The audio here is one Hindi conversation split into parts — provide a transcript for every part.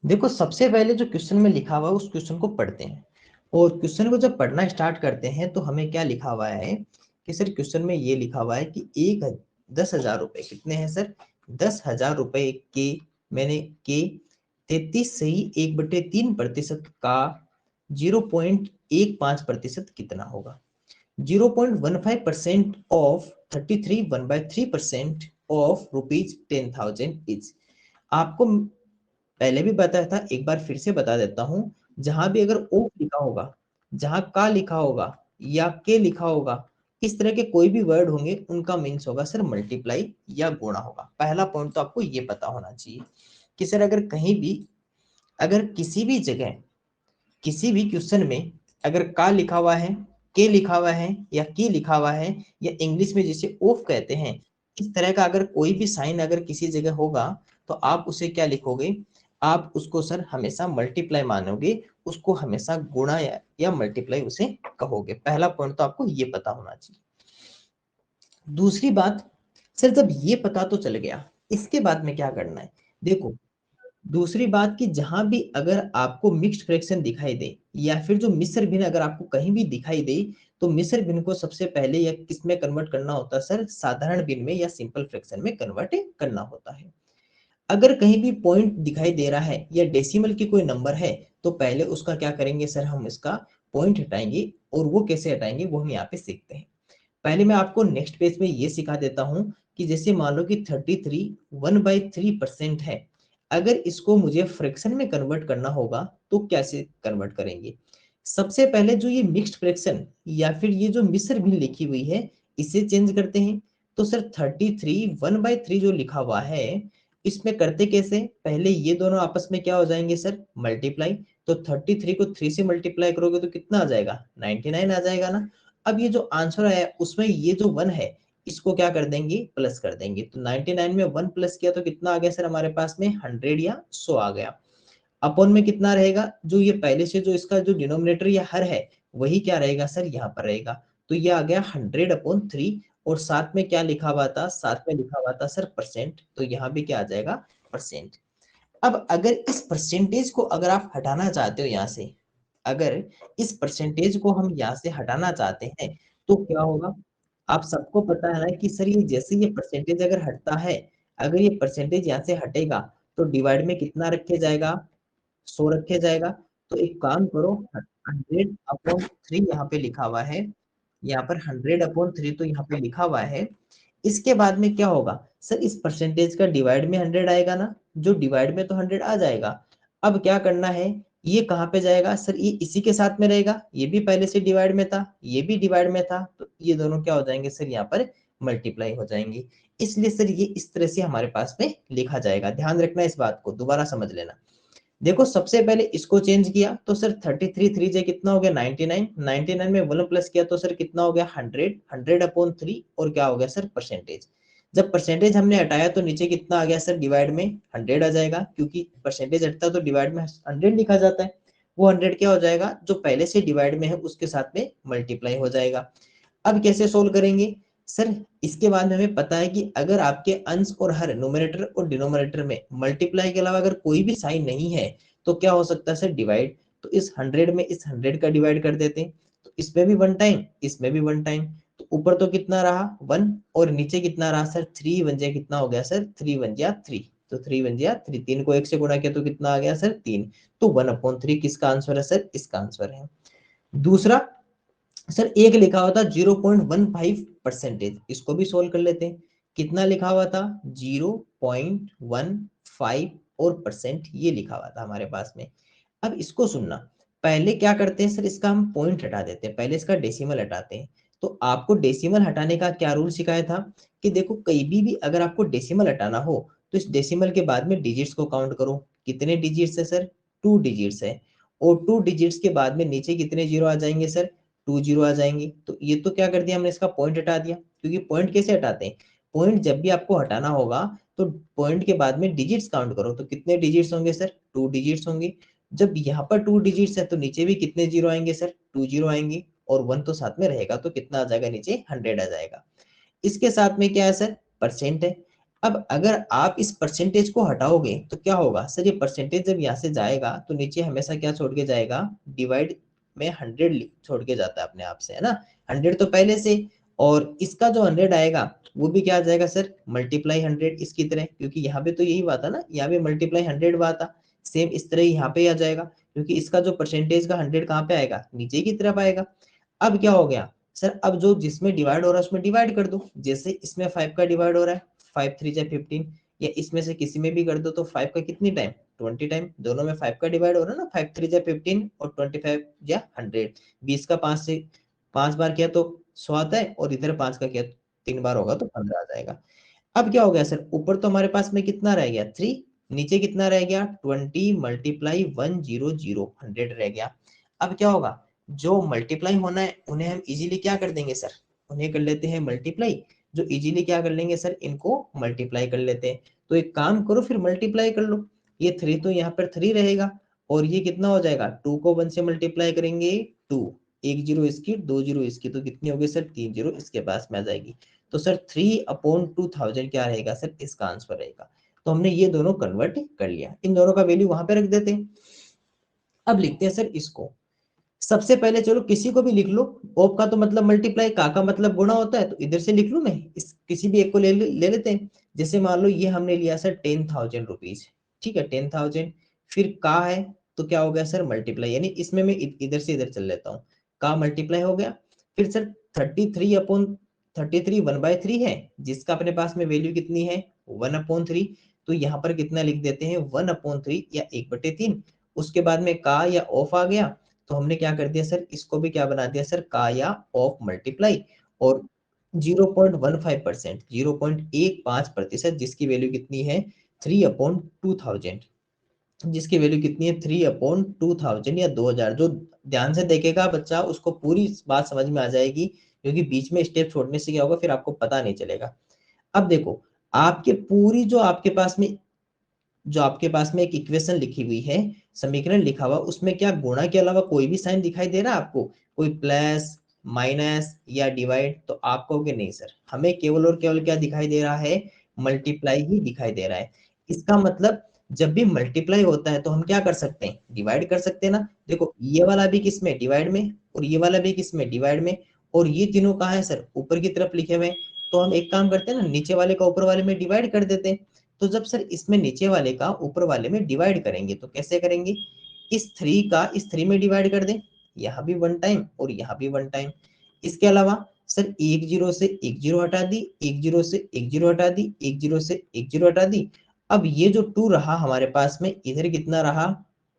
देखो सबसे पहले जो क्वेश्चन में लिखा हुआ है उस क्वेश्चन को पढ़ते हैं। और क्वेश्चन को जब पढ़ना स्टार्ट करते हैं तो हमें क्या लिखा हुआ है कि सर क्वेश्चन में ये लिखा हुआ है कि 10,000 रुपए कितने हैं सर, 10,000 रुपए के, मैंने के 33 सही 1/3% का 0.15% कितना होगा। 0.15% ऑफ 33 1/3% ऑफ ₹10,000 इज। आपको पहले भी बताया था, एक बार फिर से बता देता हूं। जहां भी अगर ओ लिखा होगा, जहां का लिखा होगा या के लिखा होगा, इस तरह के कोई भी वर्ड होंगे उनका मीन्स होगा सर मल्टीप्लाई या गुणा होगा। पहला पॉइंट तो आपको ये पता होना चाहिए कि सर अगर कहीं भी, अगर किसी भी जगह, किसी भी क्वेश्चन में अगर का लिखा हुआ है, के लिखा हुआ है या की लिखा हुआ है, या इंग्लिश में जिसे ऑफ कहते हैं, इस तरह का अगर कोई भी साइन अगर किसी जगह होगा तो आप उसे क्या लिखोगे, आप उसको सर हमेशा मल्टीप्लाई मानोगे, उसको हमेशा गुणा या मल्टीप्लाई उसे कहोगे। पहला पॉइंट तो आपको ये पता होना चाहिए। दूसरी बात, सर जब ये पता तो चल गया, इसके बाद में क्या करना है। देखो दूसरी बात कि जहां भी अगर आपको मिक्स्ड फ्रैक्शन दिखाई दे या फिर जो मिश्र भिन्न अगर आपको कहीं भी दिखाई दे, तो मिश्र भिन्न को सबसे पहले या किस में कन्वर्ट करना होता है सर, साधारण भिन्न में या सिंपल फ्रैक्शन में कन्वर्ट करना होता है। अगर कहीं भी पॉइंट दिखाई दे रहा है या डेसिमल की कोई नंबर है, तो पहले उसका क्या करेंगे सर, हम इसका पॉइंट हटाएंगे। और वो कैसे हटाएंगे वो हम यहाँ पे सीखते हैं। पहले मैं आपको नेक्स्ट पेज में ये सिखा देता हूं कि जैसे मान लो कि 33 1/3% है, अगर इसको मुझे फ्रैक्शन में कन्वर्ट करना होगा तो कैसे कन्वर्ट करेंगे। सबसे पहले जो ये मिक्स्ड फ्रैक्शन या फिर ये जो मिश्र भिन्न लिखी हुई है, इसे चेंज करते हैं। तो सर 33 1/3 जो लिखा हुआ है, इसमें करते कैसे, पहले ये दोनों आपस में क्या हो जाएंगे सर, मल्टीप्लाई। तो 33 को 3 से मल्टीप्लाई करोगे तो कितना आ जाएगा, 99 आ जाएगा ना। अब ये जो आंसर है उसमें ये जो 1 है, इसको क्या कर देंगे, प्लस कर देंगे। तो 99 में 1 प्लस किया तो कितना आ गया सर हमारे पास में, 100 या 100 आ गया। अपॉन में कितना रहेगा, जो ये पहले से जो इसका जो डिनोमिनेटर या हर है वही क्या रहेगा सर, यहाँ पर रहेगा। तो ये आ गया 100/3। और साथ में क्या लिखा हुआ था, साथ में लिखा हुआ था सर परसेंट, तो यहाँ भी क्या आ जाएगा, परसेंट। अब अगर इस परसेंटेज को अगर आप हटाना चाहते हो यहाँ से, अगर इस परसेंटेज को हम यहाँ से हटाना चाहते हैं तो क्या होगा। आप सबको पता है ना कि सर ये जैसे ये परसेंटेज अगर हटता है, अगर ये परसेंटेज यहाँ से हटेगा तो डिवाइड में कितना रखे जाएगा, 100 रखे जाएगा। तो एक काम करो, 100/3 यहाँ पे लिखा हुआ है, यहाँ पर 100/3 तो यहाँ पे लिखा हुआ है। इसके बाद में क्या होगा सर, इस परसेंटेज का डिवाइड में 100 आएगा ना, जो डिवाइड में तो 100 आ जाएगा। अब क्या करना है, ये कहाँ पे जाएगा सर, ये इसी के साथ में रहेगा, ये भी पहले से डिवाइड में था, ये भी डिवाइड में था, तो ये दोनों क्या हो जाएंगे सर, यहाँ पर मल्टीप्लाई हो जाएंगे। इसलिए सर ये इस तरह से हमारे पास में लिखा जाएगा। ध्यान रखना इस बात को, दोबारा समझ लेना। देखो सबसे पहले इसको चेंज किया तो सर 33 3 जे कितना हो गया, 99। 99 में 1 प्लस किया तो सर कितना हो गया, 100। 100/3 और क्या हो गया सर, परसेंटेज। जब परसेंटेज हमने हटाया तो नीचे कितना आ गया सर, डिवाइड में 100 आ जाएगा, क्योंकि परसेंटेज हटता तो डिवाइड में 100 लिखा जाता है। वो 100 क्या हो जाएगा, जो पहले से डिवाइड में है उसके साथ में मल्टीप्लाई हो जाएगा। अब कैसे सोल्व करेंगे सर, इसके बाद में हमें पता है कि अगर आपके अंश और हर, न्यूमरेटर और डिनोमिनेटर में मल्टीप्लाई के अलावा अगर कोई भी साइन नहीं है तो क्या हो सकता है सर, डिवाइड। तो इस 100 में इस 100 का डिवाइड कर देते हैं, तो इसमें भी 1 टाइम, इसमें भी 1 टाइम। तो ऊपर तो कितना रहा 1 और नीचे कितना रहा सर, 3 1 जा कितना हो गया सर, 3 1 जा 3। तो 3 1 जा 3, 3 को 1 से गुणा किया तो कितना आ गया सर, 3। तो 1/3 किसका आंसर है सर, इसका आंसर है। दूसरा सर एक लिखा हुआ था 0.15%, इसको भी सोल्व कर लेते हैं। कितना लिखा हुआ था, 0.15 और परसेंट ये लिखा हुआ था हमारे पास में। अब इसको सुनना, पहले क्या करते हैं सर, इसका हम पॉइंट हटा देते हैं, पहले इसका डेसिमल हटाते हैं। तो आपको डेसिमल हटाने का क्या रूल सिखाया था कि देखो कहीं भी अगर आपको डेसिमल हटाना हो तो इस डेसिमल के बाद में डिजिट्स को काउंट करो। कितने डिजिट्स है सर, 2 डिजिट्स है। और 2 डिजिट्स के बाद में नीचे कितने जीरो आ जाएंगे सर, 2 जीरो आ जाएंगे। तो ये तो क्या कर दिया हमने, इसका पॉइंट हटा दिया। क्योंकि पॉइंट कैसे हटाते हैं, पॉइंट जब भी आपको हटाना होगा तो पॉइंट के बाद में डिजिट्स काउंट करो। तो कितने डिजिट्स होंगे सर, 2 डिजिट्स होंगे। जब यहाँ पर 2 डिजिट्स है तो नीचे भी कितने जीरो आएंगे सर, 2 जीरो आएंगे। और 1 तो साथ में रहेगा तो कितना आ जाएगा नीचे, 100 आ जाएगा। इसके साथ में क्या है सर, परसेंट है। अब अगर आप इस परसेंटेज को हटाओगे तो क्या होगा सर, ये परसेंटेज जब यहाँ से जाएगा तो नीचे हमेशा क्या छोड़ के जाएगा, डिवाइड में 100 छोड़ के जाता है अपने आप से, है ना। 100 तो पहले से, और इसका जो 100 आएगा वो भी क्या आ जाएगा सर, मल्टीप्लाई 100 इसकी तरह, क्योंकि यहाँ पे तो यही बात है ना, यहाँ पे मल्टीप्लाई 100 बात था। सेम इस तरह यहाँ पे आ जाएगा, क्योंकि इसका जो परसेंटेज का 100 कहाँ पे आएगा, नीचे की तरफ आएगा। अब क्या हो गया सर, अब जो जिसमें डिवाइड हो रहा है उसमें डिवाइड कर दो, जैसे इसमें 5 का डिवाइड हो रहा है, 5 3 जा 15, या इसमें से किसी में भी कर दो तो 5 का कितनी टाइम, 20 टाइम, दोनों में 5 का डिवाइड हो रहा है ना, 5 3 जा 15 और 25 या 100, 20 का 5 से 5 बार किया तो 100 आता है, और इधर 5 का किया 3 बार होगा तो 15 आ जाएगा। अब क्या हो गया सर, ऊपर तो हमारे पास में कितना रह गया 3, नीचे कितना रह गया 20 मल्टीप्लाई 100 100 रह गया। अब क्या होगा, जो मल्टीप्लाई होना है उन्हें हम इजीली क्या कर देंगे सर, उन्हें कर लेते हैं मल्टीप्लाई, जो इजीली क्या कर लेंगे सर, इनको मल्टीप्लाई कर लेते हैं। तो एक काम करो फिर मल्टीप्लाई कर लो, ये 3 तो यहाँ पर 3 रहेगा, और ये कितना हो जाएगा, 2 को 1 से मल्टीप्लाई करेंगे 2, एक जीरो इसकी, दो जीरो इसकी, तो कितनी होगी सर, 3 जीरो इसके पास में आ जाएगी। तो सर 3/2000 क्या रहेगा सर, इसका आंसर रहेगा। तो हमने ये दोनों कन्वर्ट कर लिया, इन दोनों का वैल्यू वहां पे रख देते हैं। अब लिखते हैं सर इसको, सबसे पहले चलो किसी को भी लिख लो, ऑफ का तो मतलब मल्टीप्लाई, का मतलब गुणा होता है, तो इधर से लिख लू मैं, इस किसी भी एक को ले लेते हैं। जैसे मान लो ये हमने लिया सर 10,000 रुपीज, ठीक है 10,000, फिर का है तो क्या हो गया सर, मल्टीप्लाई, यानी इसमें मैं इधर से इधर चल लेता हूँ, का मल्टीप्लाई हो गया। फिर सर 33 1/3 है, जिसका अपने पास में वैल्यू कितनी है 1/3, तो यहाँ पर कितना लिख देते हैं 1/3 या 1/3। उसके बाद में का या ऑफ आ गया, तो हमने क्या कर दिया सर, इसको भी क्या बना दिया सर, का या ऑफ मल्टीप्लाई, और 0.15%, 0.15%, जिसकी वैल्यू कितनी है 3/2000, जिसकी वैल्यू कितनी है 3/2000 या 2000। जो ध्यान से देखेगा बच्चा उसको पूरी बात समझ में आ जाएगी, क्योंकि बीच में स्टेप छोड़ने से क्या होगा, फिर आपको पता नहीं चलेगा। अब देखो, आपके पूरी जो आपके पास में एक इक्वेशन लिखी हुई है, समीकरण लिखा हुआ, उसमें क्या गुणा के अलावा कोई भी साइन दिखाई दे रहा है आपको, कोई प्लस माइनस या डिवाइड, तो आप कहोगे नहीं सर, हमें केवल और केवल क्या दिखाई दे रहा है, मल्टीप्लाई ही दिखाई दे रहा है। इसका मतलब जब भी मल्टीप्लाई होता है तो हम क्या कर सकते हैं, डिवाइड कर सकते हैं ना। देखो ये वाला भी किस में, डिवाइड में, और ये वाला भी किस में, डिवाइड में, और ये तीनों कहाँ है सर, ऊपर की तरफ लिखे हुए हैं। तो हम एक काम करते हैं ना, नीचे वाले का ऊपर वाले में डिवाइड कर देते हैं। तो जब सर इसमें नीचे वाले का ऊपर वाले में डिवाइड करेंगे तो कैसे करेंगे, इस 3 का इस 3 में डिवाइड कर दें, यहाँ भी 1 टाइम और यहाँ भी 1 टाइम। इसके अलावा सर एक जीरो से एक जीरो हटा दी, एक जीरो से एक जीरो हटा दी, एक जीरो से एक जीरो हटा दी। अब ये जो 2 रहा हमारे पास में, इधर कितना रहा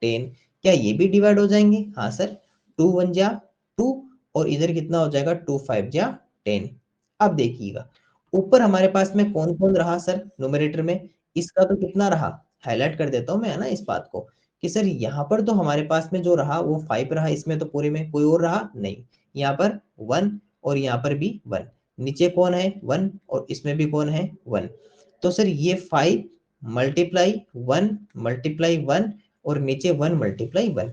10, क्या ये भी डिवाइड हो जाएंगे, हाँ सर, 2 1 जा 2, और इधर कितना हो जाएगा 2 5 जा 10। अब देखिएगा ऊपर हमारे पास में कौन कौन रहा सर, न्यूमरेटर में, इसका तो कितना रहा, हाईलाइट कर देता हूं मैं, है ना, इस बात को, कि सर यहाँ पर तो हमारे पास में जो रहा वो 5 रहा, इसमें तो पूरे में कोई और रहा नहीं, यहाँ पर 1 और यहाँ पर भी 1, नीचे कौन है 1 और इसमें भी कौन है 1। तो सर ये 5 मल्टीप्लाई 1 मल्टीप्लाई 1 और नीचे 1 मल्टीप्लाई 1।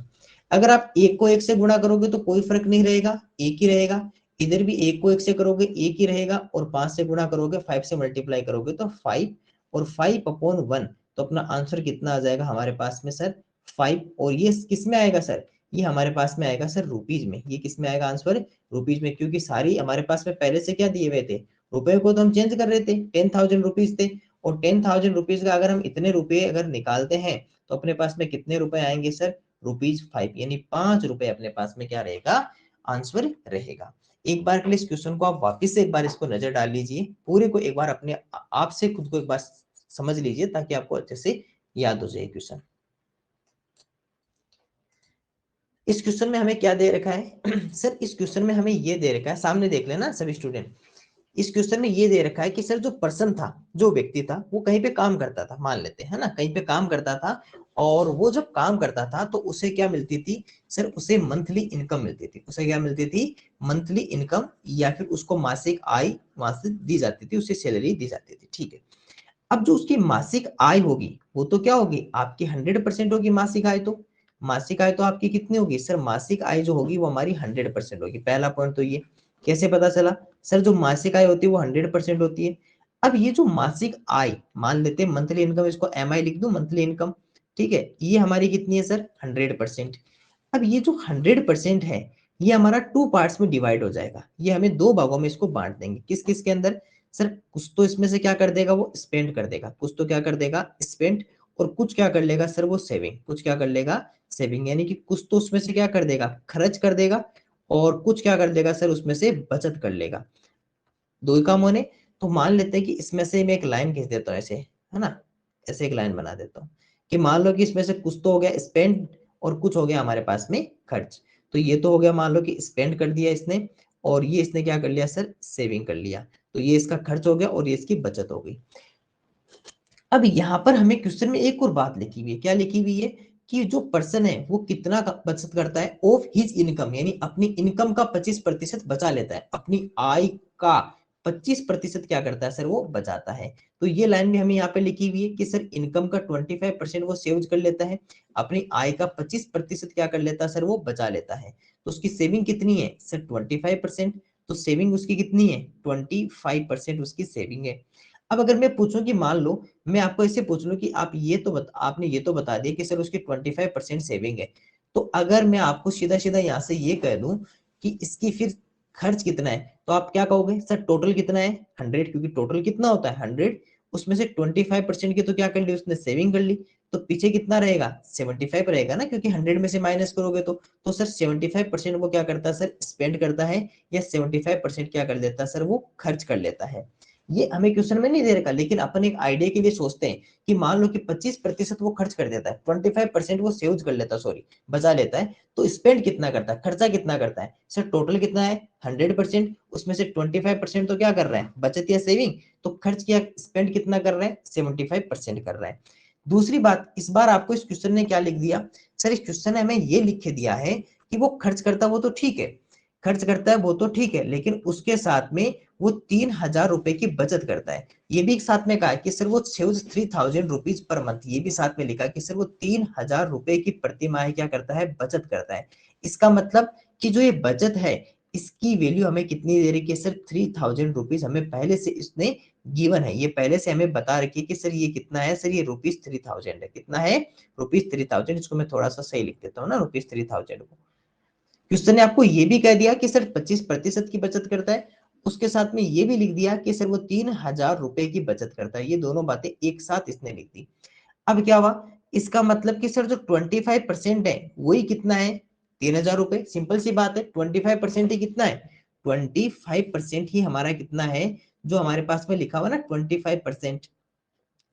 अगर आप एक को एक से गुणा करोगे तो कोई फर्क नहीं रहेगा, एक ही रहेगा। इधर भी एक को एक से करोगे एक ही रहेगा, और 5 से गुणा करोगे, 5 से मल्टीप्लाई करोगे तो 5, और 5/1, तो अपना आंसर कितना आ जाएगा हमारे पास में सर 5। और ये किस में आएगा सर, ये हमारे पास में आएगा सर रुपीज में। ये किस में आएगा आंसर, रुपीज में, क्योंकि सारी हमारे पास में पहले से क्या दिए हुए थे, रुपए को तो हम चेंज कर रहे थे, 10,000 रुपीज थे, और 10,000 रुपीज का अगर हम इतने रुपए अगर निकालते हैं तो अपने पास में कितने रुपए आएंगे सर, ₹5, यानी 5 रुपए अपने पास में क्या रहेगा, आंसर रहेगा। एक बार के लिए इस क्वेश्चन को आप वापस से एक बार इसको नजर डाल लीजिए, पूरे को एक बार अपने आप से खुद को एक बार समझ लीजिए, ताकि आपको अच्छे से याद हो जाए क्वेश्चन। इस क्वेश्चन में हमें क्या दे रखा है सर, इस क्वेश्चन में हमें ये दे रखा है, सामने देख लेना सभी स्टूडेंट। इस क्वेश्चन में ये दे रखा है कि सर जो पर्सन था, जो व्यक्ति था, वो कहीं पे काम करता था, मान लेते हैं ना, कहीं पे काम करता था, और वो जब काम करता था तो उसे क्या मिलती थी सर, उसे मंथली इनकम मिलती थी, उसे क्या मिलती थी, मंथली इनकम, या फिर उसको मासिक आय वहां से दी जाती थी, उसे सैलरी दी जाती थी, ठीक है। अब जो उसकी मासिक आय होगी वो तो क्या होगी, आपकी 100% होगी मासिक आय। तो मासिक आय तो आपकी कितनी होगी सर, मासिक आय जो होगी वो हमारी 100% होगी। पहला पॉइंट तो ये कैसे पता चला सर, जो मासिक आय होती है वो 100% होती है। अब ये जो मासिक आय, मान लेते हैं मंथली इनकम, इसको MI लिख दूं, मंथली इनकम, ठीक है, ये हमारी कितनी है सर 100%। अब ये जो 100% है, ये हमारा 2 पार्ट्स में डिवाइड हो जाएगा, ये हमें 2 भागों में इसको बांट देंगे। किस किस के अंदर सर? कुछ तो इसमें से क्या कर देगा, वो स्पेंड कर देगा, कुछ तो क्या कर देगा, स्पेंड, और कुछ क्या कर लेगा सर, वो सेविंग, कुछ क्या कर लेगा, सेविंग, यानी कि कुछ तो उसमें से क्या कर देगा, खर्च कर देगा, और कुछ क्या कर देगा सर, उसमें से बचत कर लेगा। दो ही काम होने। तो मान लेते हैं कि इसमें से मैं एक लाइन खींच देता हूँ ऐसे, है ना, ऐसे एक लाइन बना देता हूँ कि मान लो कि इसमें से कुछ तो हो गया स्पेंड और कुछ हो गया हमारे पास में खर्च। तो ये तो हो गया, मान लो कि स्पेंड कर दिया इसने, और ये इसने क्या कर लिया सर, सेविंग कर लिया। तो ये इसका खर्च हो गया और ये इसकी बचत हो गई। अब यहाँ पर हमें क्वेश्चन में एक और बात लिखी हुई है, क्या लिखी हुई है, कि जो पर्सन है वो कितना बचत करता है ऑफ हिज इनकम, यानी अपनी इनकम का 25% बचा लेता है, अपनी आय का 25% क्या करता है सर, वो बचाता है। तो ये लाइन भी हमें यहाँ पे लिखी हुई है कि सर इनकम का 25% वो सेव कर लेता है, अपनी आय का 25% क्या कर लेता है सर, वो बचा लेता है। तो उसकी सेविंग कितनी है सर, 25%। तो सेविंग उसकी कितनी है, 25% उसकी सेविंग है। अब अगर मैं पूछूं कि मान लो मैं आपको ऐसे पूछ लूं कि आप ये तो आपने ये तो बता दिया कि सर उसकी 25% सेविंग है, तो अगर मैं आपको सीधा सीधा यहाँ से ये कह दूं कि इसकी फिर खर्च कितना है, तो आप क्या कहोगे सर, टोटल कितना है 100, क्योंकि टोटल कितना होता है 100, उसमें से 25% की तो क्या कर ली उसने, सेविंग कर ली। तो पीछे कितना रहेगा, 75 रहेगा ना, क्योंकि 100 में से माइनस करोगे तो सर 75% वो क्या करता है सर, स्पेंड करता है, या 75% क्या कर लेता है सर, वो खर्च कर लेता है। ये हमें क्वेश्चन में नहीं दे रखा, लेकिन अपन एक आइडिया के लिए सोचते हैं कि मान लो कि 25% वो खर्च कर देता है, 25% वो सेव कर लेता है, सॉरी बचा लेता है, तो स्पेंड कितना करता है, खर्चा कितना करता है सर, टोटल कितना है 100%, उसमें से 25% तो क्या कर रहा है, बचत या सेविंग, तो खर्च किया, स्पेंड कितना कर रहा है, 75% कर रहा है। दूसरी बात, इस बार आपको इस क्वेश्चन ने क्या लिख दिया सर, इस क्वेश्चन ने हमें ये लिख के दिया है कि वो खर्च करता वो तो ठीक है, खर्च करता है वो तो ठीक है, लेकिन उसके साथ में वो 3,000 रुपए की बचत करता है। ये भी एक साथ में कहा कि सर वो सेव्स 3,000 रुपीज पर मंथ, ये भी साथ में लिखा कि सर वो 3,000 रुपए की प्रति माह क्या करता है, बचत करता है। इसका मतलब कि जो ये बचत है इसकी वैल्यू हमें कितनी दे रही है सर, 3,000 रुपीज हमें पहले से इसने गिवन है, ये पहले से हमें बता रखी है कि सर ये कितना है सर, ये ₹3,000 है, कितना है ₹3,000। इसको मैं थोड़ा सा सही लिख देता हूँ ना, ₹3,000 को। क्वेश्चन ने आपको ये भी कह दिया कि सर 25% की बचत करता है, उसके साथ में ये भी लिख दिया कि सर वो 3,000 रुपए की बचत करता है, ये दोनों बातें एक साथ इसने लिख दी। अब क्या हुआ, इसका मतलब कि सर जो 25% है वही कितना है, 3,000 रुपए, सिंपल सी बात है, 25% ही कितना है, 25% ही हमारा कितना है, जो हमारे पास में लिखा हुआ ना 25%,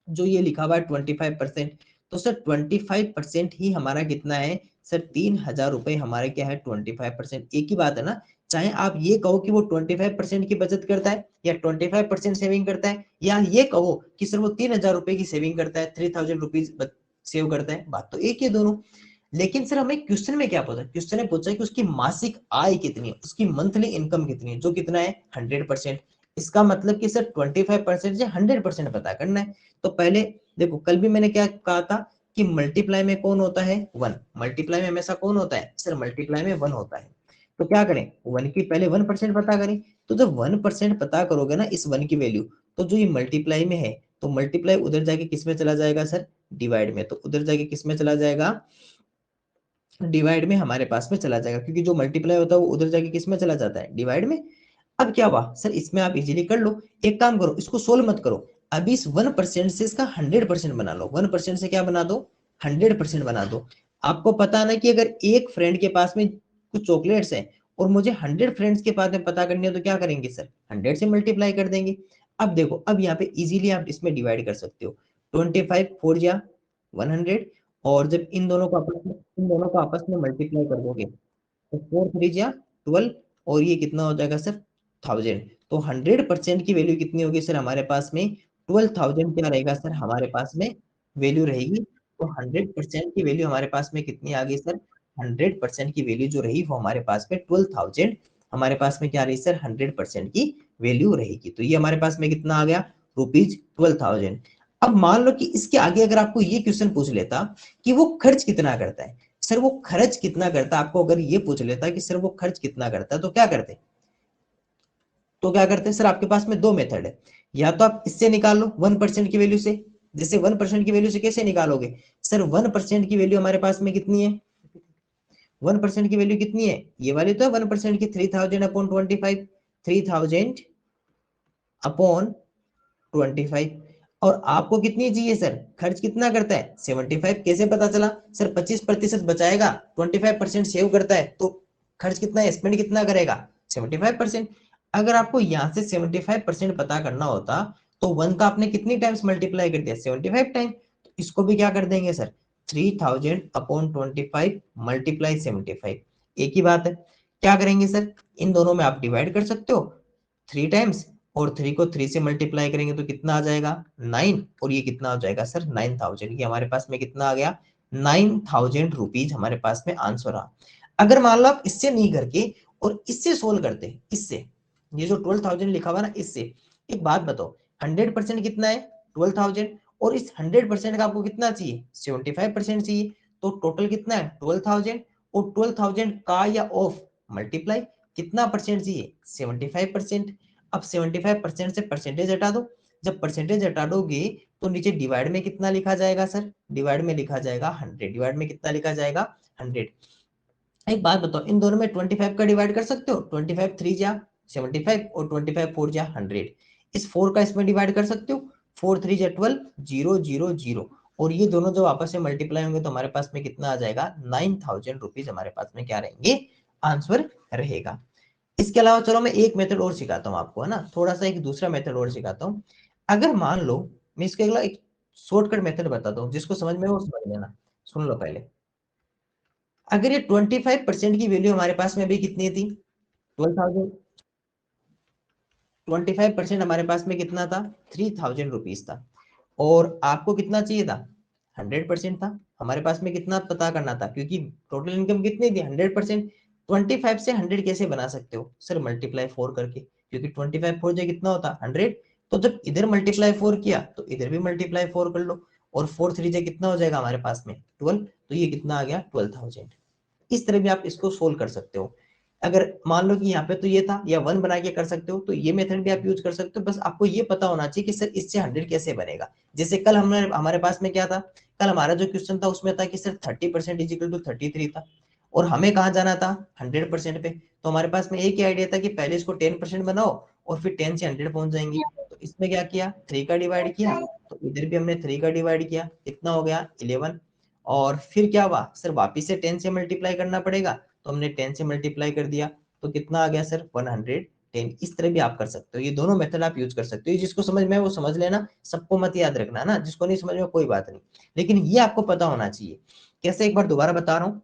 जो ये लिखा हुआ है 25%, तो सर 25% ही हमारा कितना है सर, 3,000 रुपए हमारे क्या है, 25%, एक ही बात है ना। चाहे आप ये कहो कि वो 25% की बचत करता है, या 25% सेविंग करता है, या ये कहो कि सर वो 3,000 रुपए की सेविंग करता है, 3,000 रुपीज सेव करता है, बात तो एक ही है दोनों। लेकिन सर हमें क्वेश्चन में क्या पूछा, क्वेश्चन ने पूछा कि उसकी मासिक आय कितनी है, उसकी मंथली इनकम कितनी है, जो कितना है 100%। इसका मतलब कि सर 25% से 100% पता करना है। तो पहले देखो, कल भी मैंने क्या कहा था कि मल्टीप्लाई में कौन होता है, 1, मल्टीप्लाई में हमेशा कौन होता है सर, मल्टीप्लाई में 1 होता है। तो क्या करें, 1 की पहले 1% पता करें। तो जब 1% पता करोगे ना इस 1 की वैल्यू, तो जो ये मल्टीप्लाई में है, तो मल्टीप्लाई उधर जाके किस में चला जाएगा सर, डिवाइड में, तो उधर जाके किस में चला जाएगा, डिवाइड में हमारे पास में चला जाएगा, क्योंकि जो मल्टीप्लाई होता है वो उधर जाके किस में चला जाता है, डिवाइड में। अब क्या हुआ सर, इसमें आप इजीली कर लो, एक काम करो, इसको सोल्व मत करो, अभी इस 1% से इसका 100% बना लो, 1% से क्या बना दो, 100% बना दो। आपको पता ना कि अगर एक फ्रेंड के पास में कुछ चॉकलेट्स है और मुझे 100 फ्रेंड्स के पास में पता करनी है, तो क्या करेंगे सर, 100 से मल्टीप्लाई कर देंगे। अब देखो, अब यहाँ पे इजीली आप इसमें डिवाइड कर सकते हो, 25 4 जा 100, और जब इन दोनों को आपस में मल्टीप्लाई कर दोगे, तो 4 3 जा 12, और ये कितना हो जाएगा सर, 1000। तो 100% की वैल्यू कितनी होगी सर हमारे पास में, 12,000 क्या रहेगा सर हमारे पास में वैल्यू रहेगी। तो 100% की वैल्यू हमारे पास में कितनी आ गई सर, 100% की वैल्यू जो रही वो हमारे पास में 12,000, हमारे पास में क्या रही सर, 100% की वैल्यू रहेगी। तो ये हमारे पास में कितना आ गया, ₹12,000। अब मान लो कि इसके आगे अगर आपको ये क्वेश्चन पूछ लेता कि वो खर्च कितना करता है, सर वो खर्च कितना करता है, आपको अगर ये पूछ लेता कि सर वो खर्च कितना करता है, तो क्या करते, सर आपके पास में दो मेथड है। या तो आप इससे निकालो 1% की वैल्यू से। जैसे 1% की वैल्यू से कैसे निकालोगे सर, 1% की वैल्यू हमारे पास में कितनी है, 1% की वैल्यू कितनी है, ये वाली तो है 1% की, 3000 अपॉन 25, 3000 अपॉन 25। और आपको कितनी चाहिए सर, खर्च कितना करता है 75, कैसे पता चला सर, 25% बचाएगा, 25% सेव करता है, तो खर्च कितना है, स्पेंड कितना करेगा 75%। अगर आपको यहाँ से 75% पता करना होता तो 1 का आपने कितनी टाइम्स मल्टीप्लाई कर दिया, 75 टाइम। तो इसको भी क्या कर देंगे सर, 3000 अपॉन 25 मल्टीप्लाई 75, एक ही बात है। क्या करेंगे सर, इन दोनों में आप डिवाइड कर सकते हो 3 टाइम्स, और 3 को 3 से मल्टीप्लाई करेंगे तो कितना आ जाएगा 9, और ये कितना हो जाएगा सर 9000, ये हमारे पास में कितना आ गया 9000 रुपीज हमारे पास में आंसर आ। अगर मान लो आप इससे नहीं करके और इससे सोल्व करते, इससे, ये जो 12,000 लिखा हुआ ना, इससे एक बात बताओ, 100% कितना है 12,000, और इस 100% का आपको कितना चाहिए 75% चाहिए, तो टोटल कितना है 12,000, और 12,000 का या ऑफ मल्टीप्लाई कितना परसेंट चाहिए 75%। अब 75% से परसेंटेज हटा दो, जब परसेंटेज हटा दोगे तो नीचे डिवाइड में कितना लिखा जाएगा सर, डिवाइड में लिखा जाएगा 100, डिवाइड में कितना लिखा जाएगा 100। एक बात बताओ, इन दोनों में 25 का डिवाइड कर सकते हो, 25 3 जा 75 और 25 4 जा 100, इस 4 का इसमें डिवाइड कर सकते हो, 4 3 जा 12, 0 0 0, और ये दोनों जब आपस में मल्टीप्लाई होंगे तो हमारे पास में कितना आ जाएगा 9000 रुपीज हमारे पास में क्या रहेंगे, आंसर रहेगा। इसके अलावा चलो मैं एक मेथड और सिखाता हूँ आपको, है ना, थोड़ा सा एक दूसरा मेथड और सिखाता हूँ। अगर मान लो मैं इसके अगला एक शॉर्टकट मेथड बताता हूँ, जिसको समझ में वो समझ लेना, सुन लो पहले। अगर ये 25% की वैल्यू हमारे पास में अभी कितनी थी 12,000, 25% हमारे पास में कितना था 3000 रुपीज था, और आपको कितना चाहिए था 100% था, हमारे पास में कितना पता करना था, क्योंकि टोटल इनकम कितनी थी 100%। 25 से 100 कैसे बना सकते हो सर, मल्टीप्लाई 4 करके, क्योंकि 25 4 जो कितना होता 100, तो जब इधर मल्टीप्लाई 4 किया तो इधर भी मल्टीप्लाई 4 कर लो, और 4 3 जो कितना हो जाएगा हमारे पास में 12, तो ये कितना आ गया 12,000। इस तरह भी आप इसको सोल्व कर सकते हो। अगर मान लो कि यहाँ पे तो ये था, या 1 बना के कर सकते हो, तो ये मेथड भी आप यूज कर सकते हो, बस आपको ये पता होना चाहिए कि सर इससे 100 कैसे बनेगा। जैसे कल हमने हमारे पास में क्या था, कल हमारा जो क्वेश्चन था उसमें था कि सर 30% इज इक्वल टू 33 था, और हमें कहाँ जाना था 100% पे, तो हमारे पास में एक ही आइडिया था कि पहले इसको 10% बनाओ और फिर 10 से 100 पहुंच जाएंगे। तो इसमें क्या किया 3 का डिवाइड किया, तो इधर भी हमने 3 का डिवाइड किया, कितना हो गया 11, और फिर क्या हुआ सर, वापिस से 10 से मल्टीप्लाई करना पड़ेगा, तो हमने 10 से मल्टीप्लाई कर दिया, तो कितना आ गया सर 110। इस तरह भी आप कर सकते हो, ये दोनों मेथड आप यूज कर सकते हो, जिसको समझ में है वो समझ लेना, सबको मत याद रखना ना, जिसको नहीं समझ में कोई बात नहीं, लेकिन ये आपको पता होना चाहिए। कैसे, एक बार दोबारा बता रहा हूँ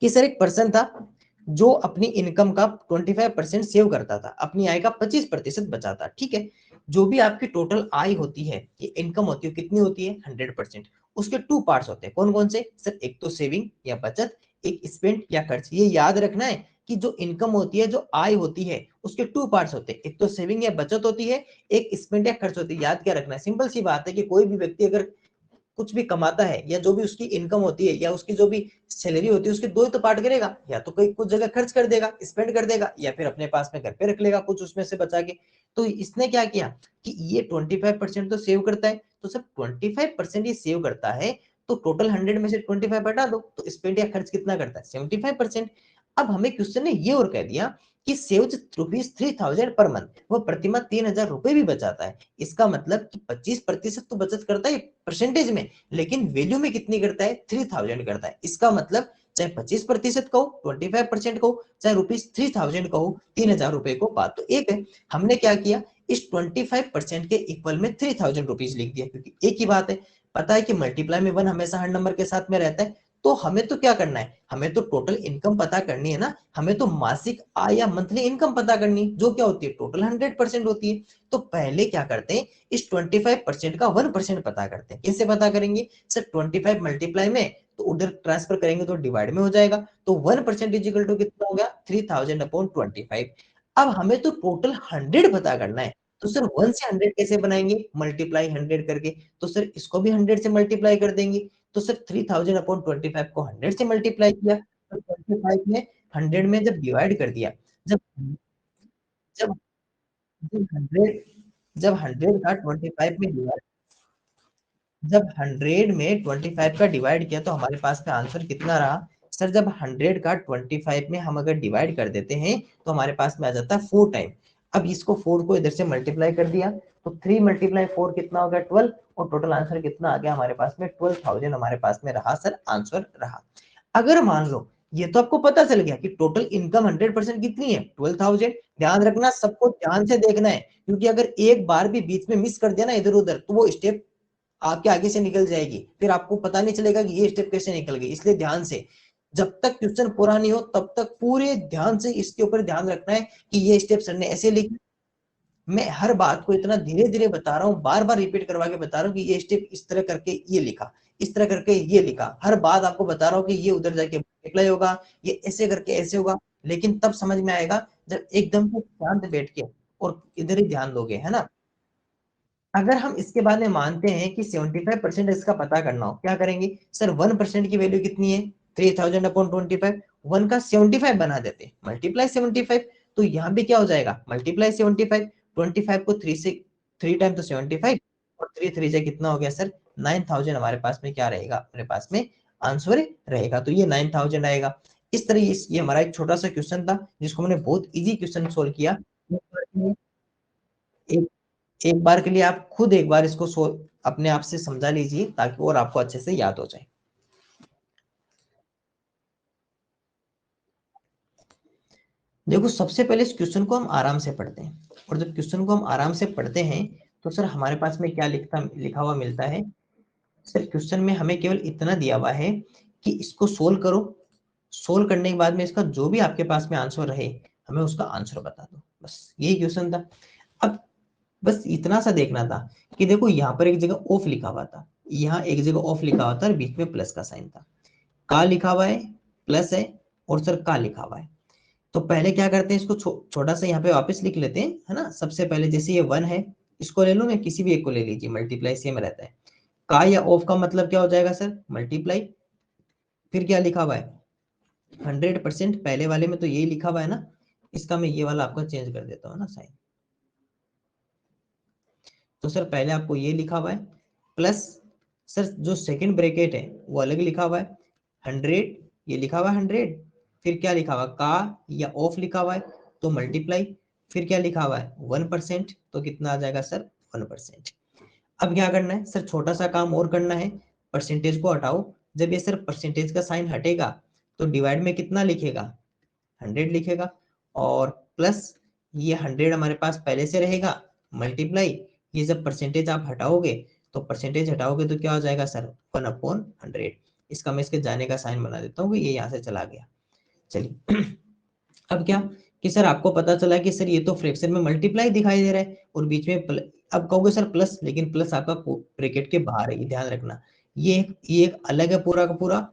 कि सर एक पर्सन था जो अपनी इनकम का 25% सेव करता था, अपनी आय का 25% बचाता, ठीक है। जो भी आपकी टोटल आय होती है, ये इनकम होती है, कितनी होती है 100%, उसके 2 पार्ट्स होते हैं, कौन कौन से सर, एक तो सेविंग या बचत, एक स्पेंड या खर्च। ये याद रखना है कि जो इनकम होती है, जो आय होती है, उसके 2 पार्ट्स होते हैं, एक तो सेविंग या बचत होती है, एक स्पेंड या खर्च होती है। याद क्या रखना है, सिंपल सी बात है कि कोई भी व्यक्ति अगर कुछ भी कमाता है, या जो भी उसकी इनकम होती है, या उसकी जो भी सैलरी होती है, उसके दो ही तो पार्ट करेगा, या तो कोई कुछ जगह खर्च कर देगा, स्पेंड कर देगा, या फिर अपने पास में घर पे रख लेगा कुछ उसमें से बचा के। तो इसने क्या किया कि ये 25% तो सेव करता है, तो सब 25% ये सेव करता है, तो टोटल 100 में से 25 हटा दो, तो स्पेंड या खर्च कितना करता है 75%। अब हमें क्वेश्चन ने ये और कह दिया कि सेव्स ₹3000 पर मंथ, वो प्रतिमाह 3000 रुपए भी बचाता है। इसका मतलब कि 25% तो बचत करता है परसेंटेज में, लेकिन वैल्यू में कितनी करता है 3000 करता है। इसका मतलब चाहे 25% कहो, 25% कहो, चाहे ₹3000 कहो, 3000 रुपए को बात तो एक है। हमने क्या किया, इस 25% के इक्वल में 3000 रुपीज लिख दिया, क्योंकि एक ही बात है, पता है कि मल्टीप्लाई में 1 हमेशा हर नंबर के साथ में रहता है। तो हमें तो क्या करना है, हमें तो टोटल इनकम पता करनी है ना, हमें तो मासिक आय या मंथली इनकम पता करनी है, जो क्या होती है टोटल 100% होती है। तो पहले क्या करते हैं, इस 25% का 1% पता करते हैं। कैसे पता करेंगे सर, 25 मल्टीप्लाई में, तो उधर ट्रांसफर करेंगे तो डिवाइड में हो जाएगा, तो 1% इज इक्वल टू कितना हो गया 3000 अपॉन 25। अब हमें तो टोटल 100 पता करना है, तो सर 1 से 100 कैसे बनाएंगे, मल्टीप्लाई 100 करके। तो सर इसको भी 100 से मल्टीप्लाई कर देंगे, तो सर 3000 अपॉन 25 को 100 से मल्टीप्लाई किया, तो 25 में 100 में जब डिवाइड कर दिया, जब जब जब 100 जब 100 का 25 में डिवाइड जब 100 में 25 का डिवाइड किया तो हमारे पास में आंसर कितना रहा सर? जब 100 का 25 में हम अगर डिवाइड कर देते हैं तो हमारे पास में आ जाता है 4 टाइम। अब इसको 4 को इधर से मल्टीप्लाई कर दिया तो 3 मल्टीप्लाई 4 कितना हो गया 12, और टोटल आंसर कितना आ गया हमारे पास में 12,000 हमारे पास में रहा सर, आंसर रहा। अगर मान लो ये तो आपको पता चल गया कि टोटल इनकम 100% कितनी है 12,000। ध्यान रखना, सबको ध्यान से देखना है, क्योंकि अगर एक बार भी बीच में मिस कर दिया ना इधर उधर तो वो स्टेप आपके आगे से निकल जाएगी, फिर आपको पता नहीं चलेगा कि ये स्टेप कैसे निकल गई। इसलिए ध्यान से जब तक क्वेश्चन पूरा नहीं हो तब तक पूरे ध्यान से इसके ऊपर ध्यान रखना है कि ये स्टेप सर ने ऐसे लिखे। मैं हर बात को इतना धीरे धीरे बता रहा हूँ, बार बार रिपीट करवा के बता रहा हूँ कि ये स्टेप इस तरह करके ये लिखा, इस तरह करके ये लिखा, हर बात आपको बता रहा हूँ कि ये उधर जाके अप्लाई होगा, ये ऐसे करके ऐसे होगा। लेकिन तब समझ में आएगा जब एकदम से शांत बैठ के और इधर ही ध्यान दोगे, है ना। अगर हम इसके बाद में मानते हैं कि 75% इसका पता करना हो, क्या करेंगे सर? 1% की वैल्यू कितनी है 3000 अपॉन 25, 1 का 75 बना देते, मल्टीप्लाई 75। तो यहाँ भी क्या हो जाएगा मल्टीप्लाई 75, 25 को 3 से 3 टाइम तो 75, और 3 3 से कितना हो गया सर 9000 हमारे पास में क्या रहेगा, अपने पास में आंसर रहेगा। तो ये 9000 आएगा। इस तरह ये हमारा एक छोटा सा क्वेश्चन था जिसको मैंने बहुत इजी क्वेश्चन सोल्व किया। एक एक बार के लिए आप खुद एक बार इसको अपने आप से समझा लीजिए ताकि और आपको अच्छे से याद हो जाए। देखो सबसे पहले इस क्वेश्चन को हम आराम से पढ़ते हैं, और जब क्वेश्चन को हम आराम से पढ़ते हैं तो सर हमारे पास में क्या लिखा हुआ मिलता है सर? क्वेश्चन में हमें केवल इतना दिया हुआ है कि इसको सोल्व करो, सोल्व करने के बाद में इसका जो भी आपके पास में आंसर रहे हमें उसका आंसर बता दो, बस यही क्वेश्चन था। अब बस इतना सा देखना था कि देखो यहाँ पर एक जगह ऑफ लिखा हुआ था, यहाँ एक जगह ऑफ लिखा हुआ था और बीच में प्लस का साइन था, का लिखा हुआ है प्लस है और सर का लिखा हुआ है। तो पहले क्या करते हैं इसको छोटा सा यहाँ पे वापस लिख लेते हैं, है ना। सबसे पहले जैसे ये 1 है इसको ले लो, मैं किसी भी एक को ले लीजिए, मल्टीप्लाई सेम रहता है। का या ऑफ का मतलब क्या हो जाएगा सर? मल्टीप्लाई, फिर क्या लिखा हुआ है 100%, पहले वाले में तो यही लिखा हुआ है ना, इसका मैं ये वाला आपका चेंज कर देता हूँ ना साइन। तो सर पहले आपको ये लिखा हुआ है प्लस, सर जो सेकंड ब्रैकेट है वो अलग लिखा हुआ है 100, ये लिखा हुआ है 100, फिर क्या लिखा हुआ है का या ऑफ लिखा हुआ है तो मल्टीप्लाई, फिर क्या लिखा हुआ है 1%, तो कितना आ जाएगा सर 1%। अब क्या करना है सर? छोटा सा काम और करना है, परसेंटेज को हटाओ। जब ये सर परसेंटेज का साइन हटेगा तो डिवाइड में कितना लिखेगा 100 लिखेगा, और प्लस ये 100 हमारे पास पहले से रहेगा, मल्टीप्लाई ये जब परसेंटेज आप हटाओगे तो परसेंटेज हटाओगे तो क्या हो जाएगा सर 1/100। इसका मैं इसके जाने का साइन बना देता हूँ कि ये यहाँ से चला गया। चलिए अब क्या कि सर आपको पता चला कि सर ये तो फ्रैक्शन में मल्टीप्लाई दिखाई दे रहा है और बीच में अब कहोगे सर प्लस, लेकिन प्लस आपका ब्रैकेट के बाहर है, ये ध्यान रखना। ये एक अलग है पूरा का पूरा,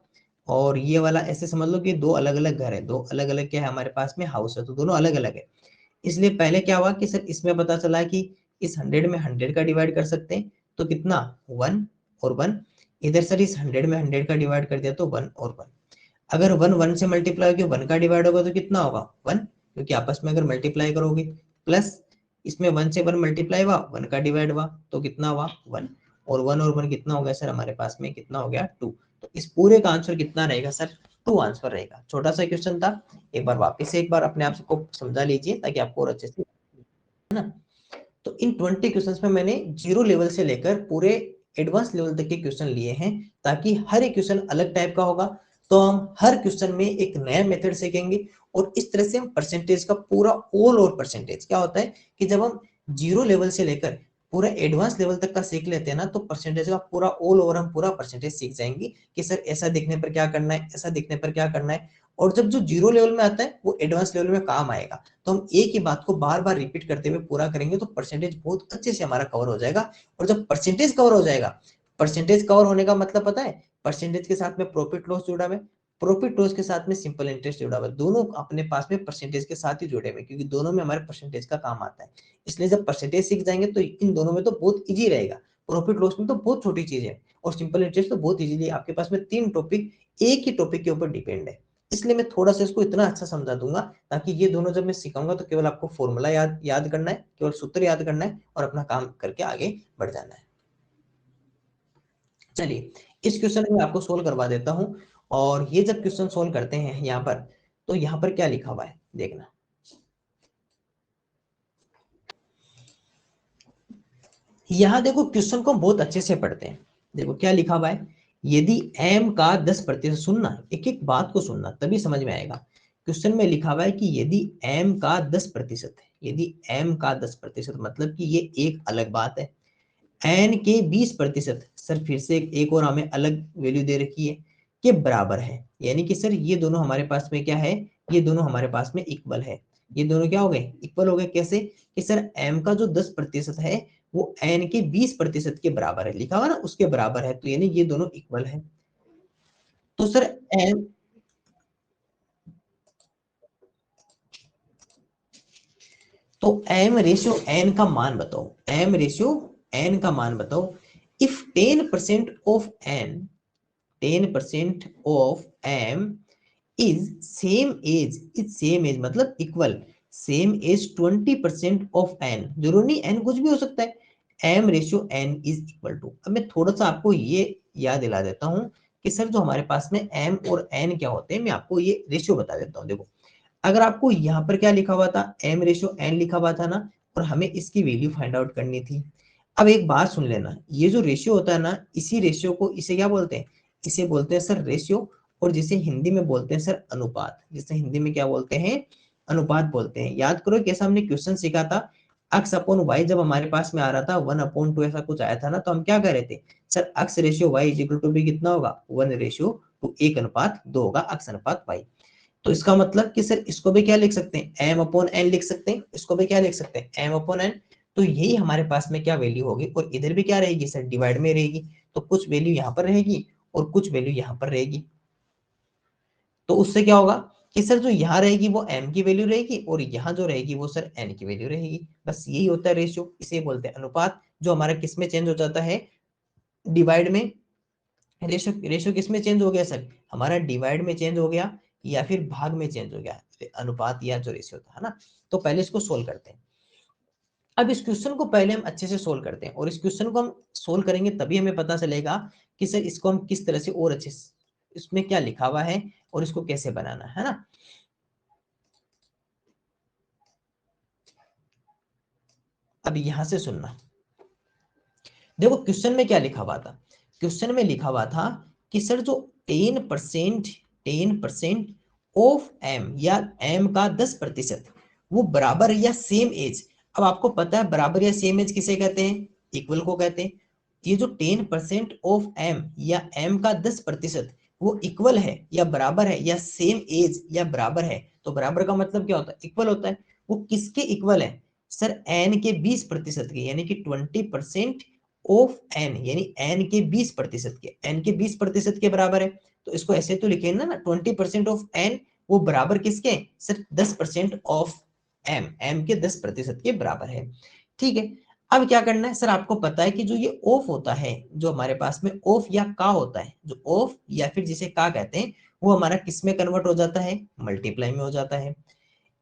और ये वाला ऐसे समझ लो कि दो अलग अलग घर है, दो अलग अलग क्या है हमारे पास में हाउस है, तो दोनों अलग अलग है। इसलिए पहले क्या हुआ कि सर इसमें पता चला कि इस 100 में 100 का डिवाइड कर सकते हैं तो कितना 1 और 1, इधर सर इस 100 में 100 का डिवाइड कर दिया तो 1 और 1। अगर 1 1 से मल्टीप्लाई होकर 1 का डिवाइड होगा तो कितना होगा 1, क्योंकि आपस में अगर मल्टीप्लाई करोगे, प्लस इसमें 1 से 1 मल्टीप्लाई हुआ 1 का डिवाइड हुआ तो कितना हुआ 1, और 1 कितना हो गया सर हमारे पास में, कितना हो गया 2। तो इस पूरे का आंसर कितना रहेगा सर? 2 आंसर रहेगा। छोटा सा क्वेश्चन था, एक बार वापस से एक बार अपने आप को समझा लीजिए ताकि आपको और अच्छे से, है ना। तो इन 20 क्वेश्चंस में मैंने जीरो लेवल से लेकर पूरे एडवांस लेवल तक के क्वेश्चन लिए हैं, ताकि हर एक क्वेश्चन अलग टाइप का होगा, तो हम हर क्वेश्चन में एक नया मेथड सीखेंगे। और इस तरह से हम परसेंटेज का पूरा ऑल ओवर परसेंटेज क्या होता है कि जब हम जीरो लेवल से लेकर पूरा एडवांस लेवल तक का सीख लेते हैं ना, तो परसेंटेज का पूरा ऑल ओवर हम पूरा परसेंटेज सीख जाएंगे कि सर ऐसा दिखने पर क्या करना है, ऐसा दिखने पर क्या करना है। और जब जो जीरो लेवल में आता है वो एडवांस लेवल में काम आएगा, तो हम एक ही बात को बार बार रिपीट करते हुए पूरा करेंगे तो परसेंटेज बहुत अच्छे से हमारा कवर हो जाएगा। और जब परसेंटेज कवर हो जाएगा, परसेंटेज कवर होने का मतलब पता है, परसेंटेज के साथ में प्रॉफिट लॉस जुड़ा हुआ है, प्रॉफिट लॉस के साथ में सिंपल इंटरेस्ट जुड़ा हुआ है, दोनों अपने पास में परसेंटेज के साथ ही जुड़े हुए, क्योंकि दोनों में हमारे परसेंटेज का काम आता है। इसलिए जब परसेंटेज सीख जाएंगे तो इन दोनों में तो बहुत ईजी रहेगा, प्रॉफिट लॉस में तो बहुत छोटी चीज है, और सिंपल इंटरेस्ट तो बहुत इजीली आपके पास में तीन टॉपिक एक ही टॉपिक के ऊपर डिपेंड है। इसलिए मैं थोड़ा सा इसको इतना अच्छा समझा दूंगा ताकि ये दोनों जब मैं सिखाऊंगा तो केवल आपको फॉर्मूला याद करना है, केवल सूत्र याद करना है और अपना काम करके आगे बढ़ जाना है। चलिए इस क्वेश्चन में आपको सोल्व करवा देता हूं। और ये जब क्वेश्चन सोल्व करते हैं यहाँ पर, तो यहाँ पर क्या लिखा हुआ है देखना। यहाँ देखो क्वेश्चन को हम बहुत अच्छे से पढ़ते हैं। देखो क्या लिखा हुआ है, यदि m का 10%, सुनना एक एक बात को सुनना तभी समझ में आएगा। क्वेश्चन में लिखा हुआ है कि यदि m का 10% है, यदि m का 10% मतलब कि ये एक अलग बात है। n के 20%, सर फिर से एक और हमें अलग वैल्यू दे रखी है कि बराबर है, यानी कि सर ये दोनों हमारे पास में क्या है, ये दोनों हमारे पास में इक्वल है। ये दोनों क्या हो गए, इक्वल हो गए। कैसे कि सर m का जो 10% है वो n के 20% के बराबर है, लिखा हुआ ना उसके बराबर है, तो यानी ये दोनों इक्वल है। तो सर m, तो m रेशियो n का मान बताओ, m रेशियो n का मान बताओ। If 10% of n, 10% of m is same as मतलब equal, same as 20% of n, जरूर नहीं n कुछ भी हो सकता है। m ratio n is equal to, अब मैं थोड़ा सा आपको ये याद दिला देता हूँ कि सर जो हमारे पास में m और n क्या होते हैं, मैं आपको ये रेशियो बता देता हूँ। देखो अगर आपको यहाँ पर क्या लिखा हुआ था, m रेशियो n लिखा हुआ था ना, और हमें इसकी वैल्यू फाइंड आउट करनी थी। अब एक बात सुन लेना, ये जो रेशियो होता है ना, इसी रेशियो को इसे क्या बोलते हैं, इसे बोलते हैं सर रेशियो, और जिसे हिंदी में बोलते हैं सर अनुपात, जिसे हिंदी में क्या बोलते हैं, अनुपात बोलते हैं। याद करो कैसा हमने क्वेश्चन सीखा था, x अपॉन वाई जब हमारे पास में आ रहा था 1/2 ऐसा कुछ आया था ना, तो हम क्या कर रहे थे, sir x ratio y is equal to भी कितना होगा, 1:2, 1:2 होगा x अनुपात y। तो इसका मतलब कि सर इसको भी क्या लिख सकते हैं, m अपॉन n लिख सकते हैं, इसको भी क्या लिख सकते हैं, m अपॉन n। तो यही हमारे पास में क्या वैल्यू होगी, और इधर भी क्या रहेगी सर, डिवाइड में रहेगी। तो कुछ वैल्यू यहाँ पर रहेगी और कुछ वैल्यू यहाँ पर रहेगी। तो उससे क्या होगा कि सर जो यहाँ रहेगी वो m की वैल्यू रहेगी, और यहाँ जो रहेगी वो सर n की वैल्यू रहेगी। बस यही होता है रेशियो, इसे बोलते हैं अनुपात, जो हमारा किस में चेंज हो जाता है, डिवाइड में। रेशियो रेशियो किस में चेंज हो गया सर, हमारा डिवाइड में चेंज हो गया या फिर भाग में चेंज हो गया, अनुपात या जो रेशियो था, है ना। तो पहले इसको सोल्व करते हैं। अब इस क्वेश्चन को पहले हम अच्छे से सोल्व करते हैं, और इस क्वेश्चन को हम सोल्व करेंगे तभी हमें पता चलेगा कि सर इसको हम किस तरह से और अच्छे से, इसमें क्या लिखा हुआ है और इसको कैसे बनाना है ना। अब यहां से सुनना, देखो क्वेश्चन में क्या लिखा हुआ था, क्वेश्चन में लिखा हुआ था कि सर जो 10%, 10% ऑफ एम, या एम का 10% वो बराबर या सेम एज। अब आपको पता है बराबर या सेम एज किसे कहते हैं, इक्वल को कहते हैं। ये जो 10% ऑफ एम या एम का 10% वो इक्वल है या बराबर है या सेम एज या बराबर है, तो बराबर का मतलब क्या होता है, इक्वल होता है। वो किसके इक्वल है, सर एन के 20% के, यानी कि 20% ऑफ एन, यानी एन के 20% के, एन के 20% के बराबर है। तो इसको ऐसे तो लिखे ना 20% ऑफ एन वो बराबर किसके, सिर्फ 10% ऑफ एम, एम के 10% के बराबर है। ठीक है, अब क्या करना है, सर आपको पता है कि जो ये ऑफ होता है, जो हमारे पास में ऑफ या का होता है, जो ऑफ या फिर जिसे का कहते हैं, वो हमारा किस में कन्वर्ट हो जाता है, मल्टीप्लाई में हो जाता है।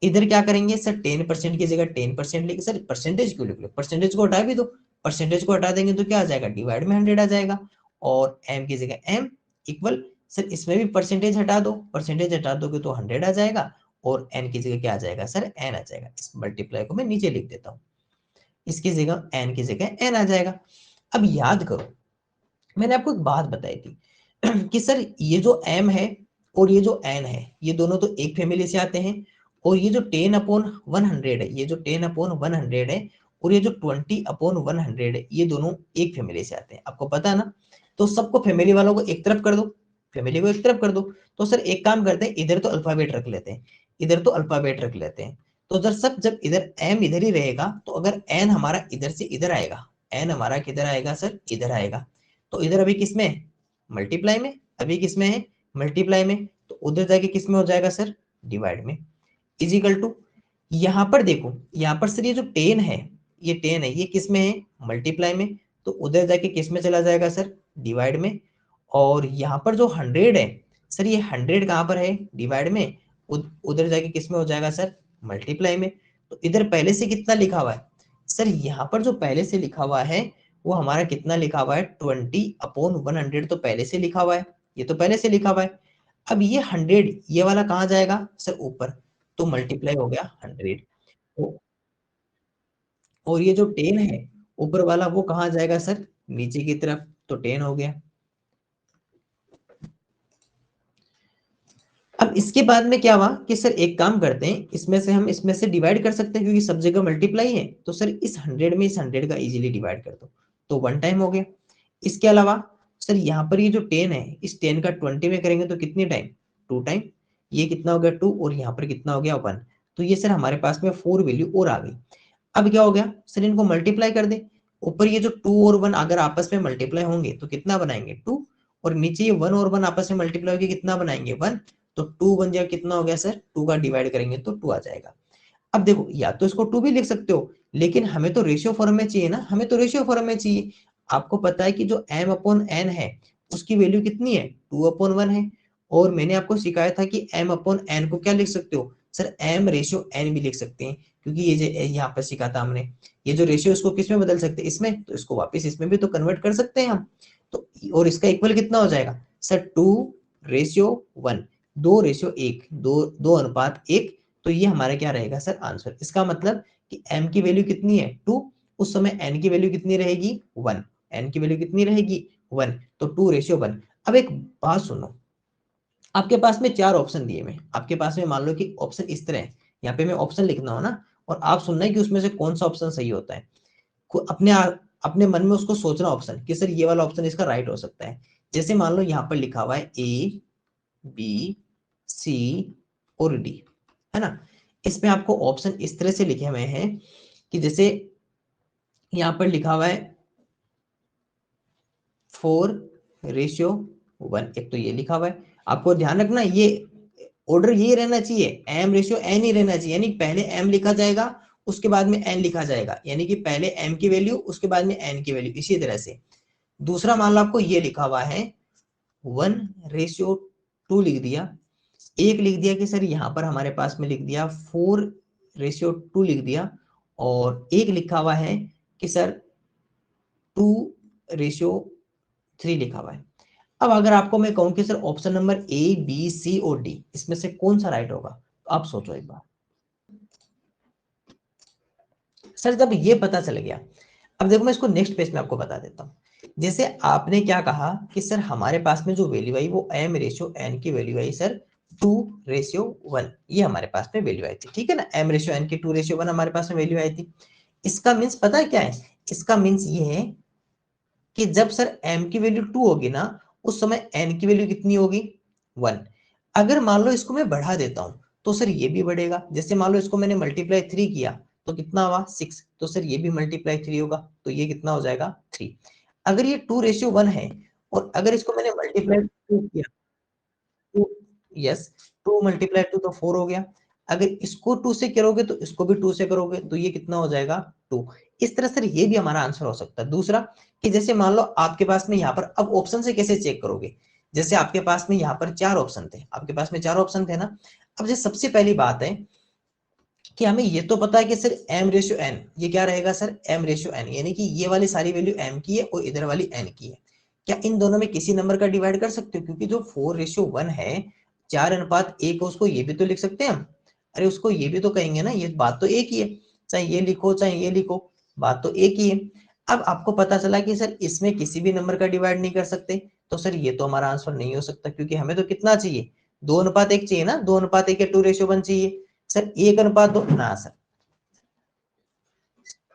इधर क्या करेंगे सर, 10% की जगह 10% लिखे, सर परसेंटेज क्यों लिख लो, परसेंटेज को हटा भी दो, परसेंटेज को हटा देंगे तो क्या आ जाएगा, डिवाइड में 100 आ जाएगा, और एम की जगह एम इक्वल, सर इसमें भी परसेंटेज हटा दो, परसेंटेज हटा दोगे तो 100 आ जाएगा, और एन की जगह क्या आ जाएगा सर, एन आ जाएगा। इस मल्टीप्लाई को मैं नीचे लिख देता हूँ, इसकी जगह एन की जगह एन आ जाएगा। अब याद करो, मैंने आपको एक बात बताई थी कि सर ये जो m है और ये जो n है, ये दोनों तो एक फैमिली से आते हैं, और ये जो 10/100 है, ये जो 10/100 है, और ये जो 20/100 है, ये दोनों एक फैमिली से आते हैं, आपको पता है ना। तो सबको फैमिली वालों को एक तरफ कर दो, फैमिली को एक तरफ कर दो। तो सर एक काम करते हैं, इधर तो अल्फाबेट रख लेते हैं, इधर तो अल्फाबेट रख लेते हैं। तो जब सब जब इधर m इधर ही रहेगा, तो अगर n हमारा इधर से इधर आएगा, n हमारा किधर आएगा सर, इधर आएगा, तो इधर अभी किसमें है, मल्टीप्लाई में, अभी किसमें है, मल्टीप्लाई में, तो उधर जाके किसमें हो जाएगा सर, डिवाइड में। इजिकल टू, यहां पर देखो, यहां पर सर ये जो 10 है, ये 10 है, ये किसमें है, मल्टीप्लाई में, तो उधर जाके किसमें चला जाएगा सर, डिवाइड में। और यहाँ पर जो 100 है, सर ये 100 कहाँ पर है, डिवाइड में, उधर जाके किस में हो जाएगा सर, मल्टीप्लाई में। तो इधर पहले से कितना लिखा हुआ है सर, यहाँ पर जो पहले से लिखा हुआ है वो हमारा कितना लिखा हुआ है, 20/100 तो पहले से लिखा हुआ है, ये तो पहले से लिखा हुआ है। अब ये 100 ये वाला कहाँ जाएगा सर, ऊपर, तो मल्टीप्लाई हो गया 100। और ये जो 10 है ऊपर वाला वो कहाँ जाएगा सर, नीचे की तरफ, तो 10 हो गया। अब इसके बाद में क्या हुआ कि सर एक काम करते हैं, इसमें से हम इसमें से डिवाइड कर सकते हैं क्योंकि सब जगह मल्टीप्लाई है, तो सर इस 100 में इस 100 का इजीली डिवाइड कर दो, तो 1 टाइम हो गया। इसके अलावा सर यहाँ पर ये जो 10 है, इस 10 का 20 में करेंगे तो कितने टाइम, 2 टाइम। ये कितना हो गया 2, और यहाँ पर कितना हो गया 1, तो ये सर हमारे पास में 4 वैल्यू और आ गई। अब क्या हो गया सर, इनको मल्टीप्लाई कर दे, ऊपर ये जो 2 और 1 अगर आपस में मल्टीप्लाई होंगे तो कितना बनाएंगे 2, और नीचे ये 1 और 1 आपस में मल्टीप्लाई होगी कितना बनाएंगे 1, तो 2 बन जाएगा, कितना हो गया सर, 2 का डिवाइड करेंगे तो 2 आ जाएगा। अब देखो या तो इसको 2 भी लिख सकते हो, लेकिन हमें तो रेशियो फॉर्म में चाहिए ना, हमें तो रेशियो फॉर्म में चाहिए। आपको पता है कि जो m अपॉन n है उसकी वैल्यू कितनी है, 2/1 है। और मैंने आपको सिखाया था कि m अपॉन n को क्या लिख सकते हो सर, m रेशियो n भी लिख सकते हैं, क्योंकि ये यहाँ पर सीखा था हमने, ये जो रेशियो इसको किस में बदल सकते हैं, इसमें, तो इसको वापस इसमें भी तो कन्वर्ट कर सकते हैं हम। तो और इसका इक्वल कितना हो जाएगा सर, 2/1, 2/1, 2:1, तो ये हमारा क्या रहेगा सर, आंसर। इसका मतलब कि m की वैल्यू कितनी है 2, उस समय n की वैल्यू कितनी रहेगी 1, n की वैल्यू कितनी रहेगी 1, तो 2/1। अब एक बात सुनो, आपके पास में 4 ऑप्शन दिए हुए, आपके पास में मान लो कि ऑप्शन इस तरह है, यहाँ पे मैं ऑप्शन लिखना हो ना, और आप सुनना है कि उसमें से कौन सा ऑप्शन सही होता है। अपने अपने मन में उसको सोचना ऑप्शन कि सर ये वाला ऑप्शन इसका राइट हो सकता है। जैसे मान लो यहाँ पर लिखा हुआ है ए, बी, सी और डी, है ना। इसमें आपको ऑप्शन इस तरह से लिखे हुए हैं कि जैसे यहाँ पर लिखा हुआ है 4/1, एक तो ये लिखा हुआ है। आपको ध्यान रखना ये ऑर्डर ये रहना चाहिए, m रेशियो n ही रहना चाहिए, यानी पहले m लिखा जाएगा उसके बाद में n लिखा जाएगा, यानी कि पहले m की वैल्यू उसके बाद में n की वैल्यू, इसी तरह से। दूसरा मान लो आपको ये लिखा हुआ है 1/2 लिख दिया, एक लिख दिया कि सर यहाँ पर हमारे पास में लिख दिया 4/2 लिख दिया, और एक लिखा हुआ है कि सर 2/3 लिखा हुआ है। अब अगर आपको मैं कहूं कि sir option number A, B, C और डी इसमें से कौन सा राइट होगा, तो आप सोचो एक बार। सर जब ये पता चल गया, अब देखो मैं इसको नेक्स्ट पेज में आपको बता देता हूँ। जैसे आपने क्या कहा कि सर हमारे पास में जो वैल्यू आई वो m/n की वैल्यू आई सर 2/1, ये हमारे पास में वैल्यू आई थी, ठीक है ना, m/n की 2/1 हमारे पास में वैल्यू आई थी। इसका मीन्स पता है क्या है, इसका मीन्स ये है कि जब सर m की वैल्यू 2 होगी ना, उस समय n की वैल्यू कितनी होगी 1। अगर मान लो इसको मैं बढ़ा देता हूं तो सर ये भी बढ़ेगा, जैसे मान लो इसको मैंने मल्टीप्लाई 3 किया तो कितना हुआ 6, तो सर ये भी मल्टीप्लाई 3 होगा, तो ये कितना हो जाएगा 3। अगर ये 2/1 है और अगर इसको मैंने मल्टीप्लाई 2 किया, 2, यस, 2 × 2 तो 4 हो गया। अगर इसको 2 से करोगे तो इसको भी 2 से करोगे तो ये कितना हो जाएगा 2। इस तरह से ये भी हमारा आंसर हो सकता है। दूसरा कि जैसे मान लो आपके पास में यहाँ पर, अब ऑप्शन से कैसे चेक करोगे, जैसे आपके पास में यहाँ पर 4 ऑप्शन थे, आपके पास में 4 ऑप्शन थे ना। अब जैसे सबसे पहली बात है कि हमें ये तो पता है कि सर m/n, ये क्या रहेगा सर m/n, यानी कि ये वाली सारी वैल्यू m की है और इधर वाली n की है। क्या इन दोनों में किसी नंबर का डिवाइड कर सकते हो, क्योंकि जो 4/1 है 4:1 उसको ये भी तो लिख सकते हैं हम, अरे उसको ये भी तो कहेंगे ना, ये बात तो एक ही है, चाहे ये लिखो चाहे ये लिखो, बात तो एक ही है। अब आपको पता चला कि सर इसमें किसी भी नंबर का डिवाइड नहीं कर सकते, तो सर ये तो हमारा आंसर नहीं हो सकता, क्योंकि हमें तो कितना चाहिए 2:1 चाहिए ना, 2:1 या 2/1 चाहिए। सर 1:2 ना सर,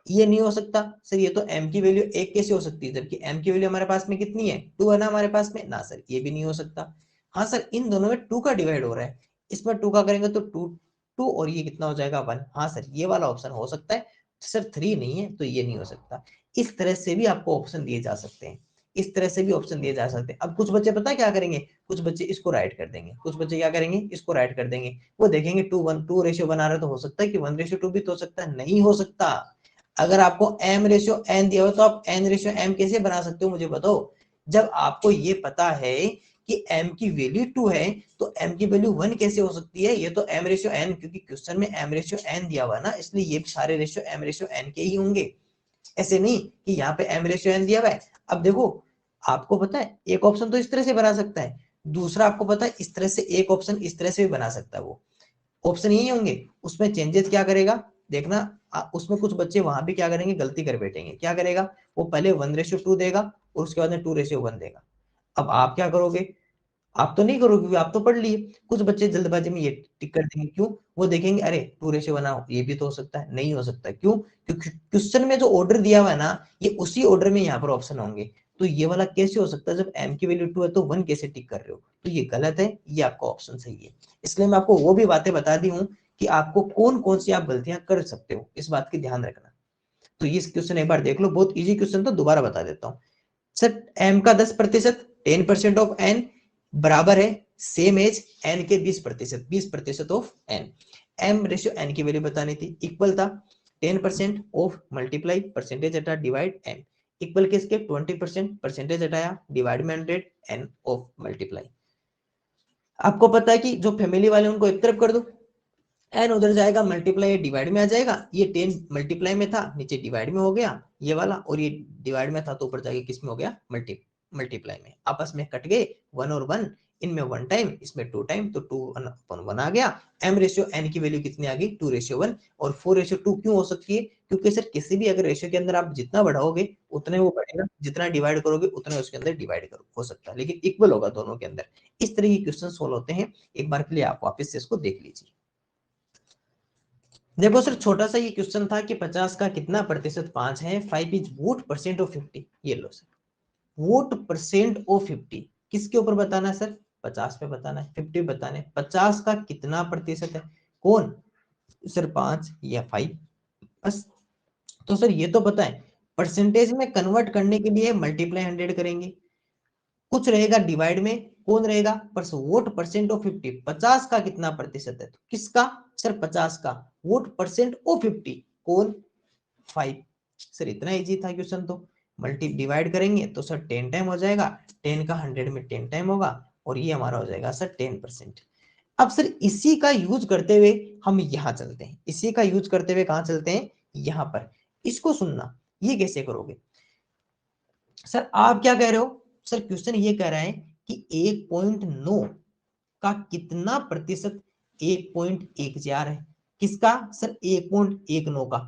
ये नहीं हो सकता। सर ये तो m की वैल्यू 1 कैसे हो सकती है, जबकि m की वैल्यू हमारे पास में कितनी है 2 है ना हमारे पास में, ना सर ये भी नहीं हो सकता। हाँ सर इन दोनों में 2 का डिवाइड हो रहा है, इसमें 2 का करेंगे तो 2 2, और ये कितना हो जाएगा 1। हाँ सर ये वाला ऑप्शन हो सकता है, सर 3 नहीं है तो ये नहीं हो सकता। इस तरह से भी आपको ऑप्शन दिए जा सकते हैं, इस तरह से भी ऑप्शन दिए जा सकते हैं। अब कुछ बच्चे पता है क्या करेंगे, कुछ बच्चे इसको राइट कर देंगे, कुछ बच्चे क्या करेंगे इसको राइट कर देंगे, वो देखेंगे 2:1 बना रहे तो हो सकता है कि 1/2 भी तो हो सकता है, नहीं हो सकता। अगर आपको m/n दिया हो तो आप n/m कैसे बना सकते हो मुझे बताओ। जब आपको ये पता है कि m की वैल्यू 2 है तो m की वैल्यू 1 कैसे हो सकती है, ये तो m रेशियो n, क्योंकि क्वेश्चन में m रेशियो n दिया हुआ है ना, इसलिए ये सारे रेशियो m रेशियो n के ही होंगे। ऐसे नहीं कि यहाँ पे m रेशियो n दिया हुआ है। अब देखो आपको पता है एक ऑप्शन तो इस तरह से बना सकता है, दूसरा आपको पता है इस तरह से, एक ऑप्शन इस तरह से भी बना सकता है। वो ऑप्शन यही होंगे, उसमें चेंजेस क्या करेगा देखना, उसमें कुछ बच्चे वहां भी क्या करेंगे, गलती कर बैठेंगे। क्या करेगा, वो पहले 1:2 देगा और उसके बाद में 2:1 देगा। अब आप क्या करोगे, आप तो नहीं करोगे क्योंकि आप तो पढ़ लिए। कुछ बच्चे जल्दबाजी में ये टिक कर देंगे, क्यों, वो देखेंगे अरे 2:1 बनाओ, ये भी तो हो सकता है, नहीं हो सकता। क्यों, क्योंकि क्वेश्चन में जो ऑर्डर दिया हुआ है ना, ये उसी ऑर्डर में यहाँ पर ऑप्शन होंगे। तो ये वाला कैसे हो सकता है, जब m की वैल्यू 2 है तो 1 कैसे टिक कर रहे हो, तो ये गलत है, ये आपका ऑप्शन सही है। इसलिए मैं आपको वो भी बातें बता दी हूँ कि आपको कौन कौन सी आप गलतियां कर सकते हो, इस बात की ध्यान रखना। तो ये क्वेश्चन एक बार देख लो, बहुत इजी क्वेश्चन, तो दोबारा बता देता हूँ। सर m का 10%, 10% ऑफ n बराबर है सेम एज n के 20%, 20% of n। m ratio n की वैल्यू बतानी थी, इक्वल था 10% ऑफ मल्टीप्लाई परसेंटेज हटा डिवाइड n, इक्वल किसके 20%, परसेंटेज हटाया डिवाइड में 100, n ऑफ मल्टीप्लाई। आपको पता है कि जो फैमिली वाले उनको एक तरफ कर दो, एन उधर जाएगा मल्टीप्लाई डिवाइड में आ जाएगा, ये 10 मल्टीप्लाई में था नीचे डिवाइड में हो गया ये वाला, और ये डिवाइड में था तो ऊपर जाके किस में हो गया, मल्टीप्लाई में, आपस में कट गए 1 और 1, इनमें 1 टाइम इसमें 2 टाइम, तो 2:1 आ गया। m रेशियो n की वैल्यू कितनी आ गई, 2:1 और 4:2 क्यों हो सकती है, क्योंकि सर किसी भी अगर रेशियो के अंदर आप जितना बढ़ाओगे उतने वो बढ़ेगा, जितना डिवाइड करोगे उतने उसके अंदर डिवाइड करो हो सकता है, लेकिन इक्वल होगा दोनों के अंदर। इस तरह के क्वेश्चन सोल्व होते हैं, एक बार के लिए आप वापस से इसको देख लीजिए। देखो सर छोटा सा ये क्वेश्चन था कि 50 का कितना प्रतिशत 5 है, 5 इज वोट परसेंट ऑफ 50। ये लो सर, वोट परसेंट ऑफ 50 किसके ऊपर बताना है सर, 50 पे बताना है, 50 बताने, 50 का कितना प्रतिशत है, कौन, सर 5 या 5, बस। तो सर ये तो पता है, परसेंटेज में कन्वर्ट करने के लिए मल्टीप्लाई 100 करेंगे, कुछ रहेगा डिवाइड में, कौन रहेगा, वोट परसेंट ऑफ 50, 50 का कितना प्रतिशत है, तो किसका, सर 50 का, वोट परसेंट ऑफ 50, कौन, 5। सर इतना इजी था क्वेश्चन, तो मल्टी डिवाइड करेंगे तो सर 10 टाइम हो जाएगा, 10 का 100 में 10 टाइम होगा, और ये हमारा हो जाएगा सर 10%। अब सर इसी का यूज करते हुए हम यहाँ चलते हैं, इसी का यूज करते हुए कहाँ चलते हैं, यहाँ पर। इसको सुनना, ये कैसे करोगे, सर आप क्या कह रहे हो, सर क्वेश्चन ये कह रहा है कि 1.9 का कितना प्रतिशत 1.1000 है, किसका, सर 1.19 का,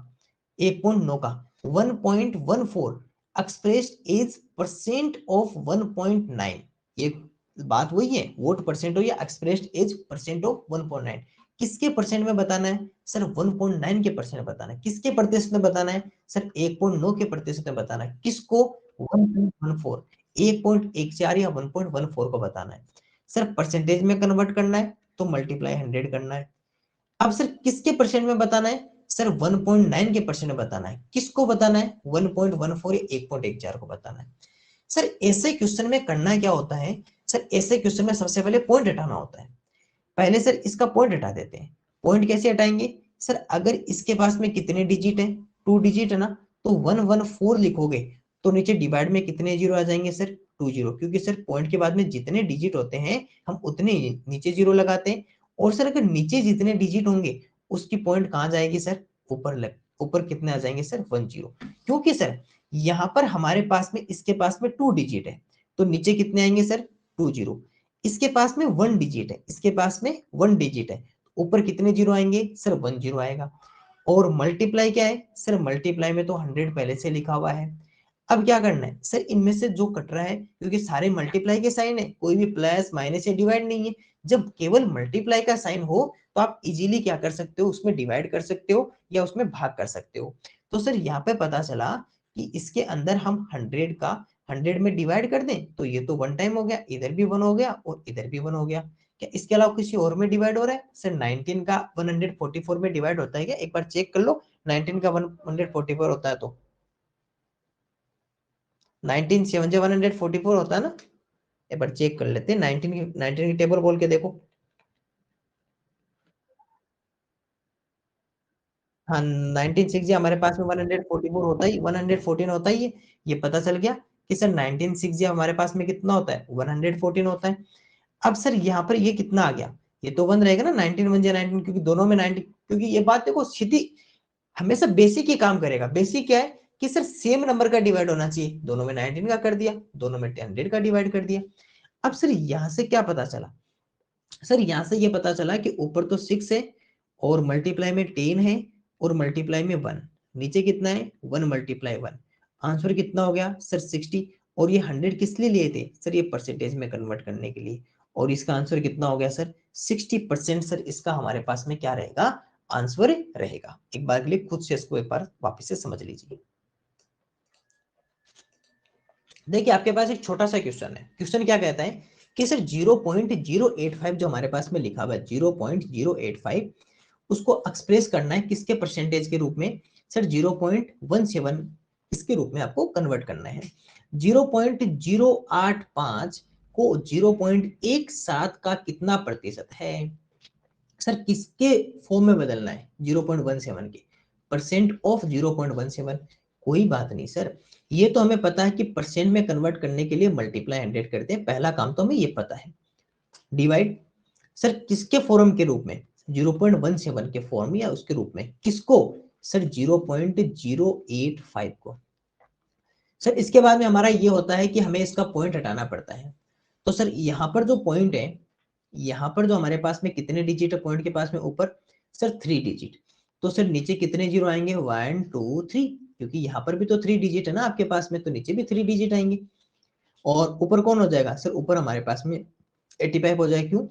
1.9 का 1.14 एक्सप्रेस्ड एज परसेंट ऑफ 1.9। ये बात वही है, वोट परसेंट हो या एक्सप्रेस्ड एज परसेंट ऑफ 1.9, किसके परसेंट में बताना है, सर 1.9 के परसेंट बताना है, किसके प्रतिशत में बताना है, सर 1.9 के प्रतिशत में बताना है, किसको, 1.14, 1.14 या 1.14 को बताना है। सर परसेंटेज में कन्वर्ट करना है तो मल्टीप्लाई 100 करना है। अब सर किसके परसेंट में बताना है, सर 1.9 के परसेंट में बताना है, किसको बताना है, 1.14 या 1.14 को बताना है। सर ऐसे क्वेश्चन में करना क्या होता है, सर ऐसे क्वेश्चन में सबसे पहले पॉइंट हटाना होता है। पहले सर इसका पॉइंट हटा देते हैं। पॉइंट कैसे हटाएंगे, सर अगर इसके पास में कितने डिजिट है, 2 डिजिट है ना, तो 114 लिखोगे तो नीचे डिवाइड में कितने जीरो आ जाएंगे, सर 2 जीरो, क्योंकि सर पॉइंट के बाद में जितने डिजिट होते हैं हम उतने नीचे जीरो लगाते हैं। और सर अगर नीचे जितने डिजिट होंगे उसकी पॉइंट कहाँ जाएगी सर, ऊपर लग, ऊपर कितने आ जाएंगे सर 1 जीरो, क्योंकि सर यहाँ पर हमारे पास में, इसके पास में 2 डिजिट है तो नीचे कितने आएंगे सर 2 जीरो, इसके पास में 1 डिजिट है, इसके पास में 1 डिजिट है, ऊपर कितने जीरो आएंगे सर 1 जीरो आएगा। और मल्टीप्लाई क्या है, सर मल्टीप्लाई में तो 100 पहले से लिखा हुआ है। अब क्या करना है, सर इनमें से जो कट रहा है, क्योंकि सारे मल्टीप्लाई के साइन है, कोई भी प्लस माइनस या डिवाइड नहीं है, जब केवल मल्टीप्लाई का साइन हो तो आप इजीली क्या कर सकते हो, उसमें डिवाइड कर सकते हो या उसमें भाग कर सकते हो। तो सर यहाँ पे पता चला कि इसके अंदर हम 100 का 100 में डिवाइड कर दें तो ये तो 1 टाइम हो गया, इधर भी 1 हो गया और इधर भी 1 हो गया। क्या इसके अलावा किसी और में डिवाइड हो रहा है, सर 19 का 144 में डिवाइड होता है क्या, एक बार चेक कर लो, 19 का 144 होता है तो 19 7 से 144 होता है ना, एक बार चेक कर लेते हैं, 19 की टेबल बोल के देखो। हाँ 19 6 जी हमारे पास में 144 होता ही, 114 होता ही है, ये पता चल गया। कि सर 19 6 जब हमारे पास में कितना होता है 114 होता है। अब सर यहाँ पर ये कितना आ गया, ये तो 1 रहेगा ना, 19 1 19, क्योंकि दोनों में 90, क्योंकि ये बात देखो सीधी हमेशा बेसिक ही काम करेगा। बेसिक क्या है कि सर सेम नंबर का डिवाइड होना चाहिए, दोनों में 19 का कर दिया, दोनों में 100 का डिवाइड कर दिया। अब सर यहां से क्या पता चला, सर यहां से ये पता चला कि ऊपर तो 6 है और मल्टीप्लाई में 10 है और मल्टीप्लाई में 1, नीचे कितना है 1 मल्टीप्लाई 1, आंसर कितना हो गया सर 60। और ये 100 किस लिए लिए थे सर, ये परसेंटेज में कन्वर्ट करने के लिए, और इसका आंसर कितना हो गया सर 60%। सर इसका हमारे पास में क्या रहेगा, आंसर रहेगा। एक बार के लिए खुद से इसको एक बार वापस से समझ लीजिए। देखिए आपके पास एक छोटा सा क्वेश्चन है, क्वेश्चन क्या कहता है कि सर 0.085 जो हमारे पास में लिखा हुआ है 0.085, उसको एक्सप्रेस करना है किसके परसेंटेज के रूप में, सर 0.17 इसके रूप में आपको कन्वर्ट करना है। 0.085 को 0.17 का कितना प्रतिशत है, सर किसके फॉर्म में बदलना है 0.17 के, परसेंट ऑफ 0.17। कोई बात नहीं सर, ये तो हमें पता है कि परसेंट में कन्वर्ट करने के लिए मल्टीप्लाई 100 करते हैं, पहला काम तो हमें ये पता है। डिवाइड सर किसके फॉर्म के रूप में, 0.17 के फॉर्म या उसके रूप में, किसको सर 0.085 को। सर इसके बाद में हमारा ये होता है कि हमें इसका पॉइंट हटाना पड़ता है। तो सर यहाँ पर जो पॉइंट है, यहाँ पर जो हमारे पास में कितने डिजिट है पॉइंट के पास में ऊपर, सर 3 डिजिट। तो सर नीचे कितने जीरो आएंगे 1 2 3, क्योंकि यहाँ पर भी तो 3 डिजिट है ना आपके पास में, तो नीचे भी 3 डिजिट आएंगे। और ऊपर कौन हो जाएगा सर, ऊपर हमारे पास में 85 हो जाएगा। क्यों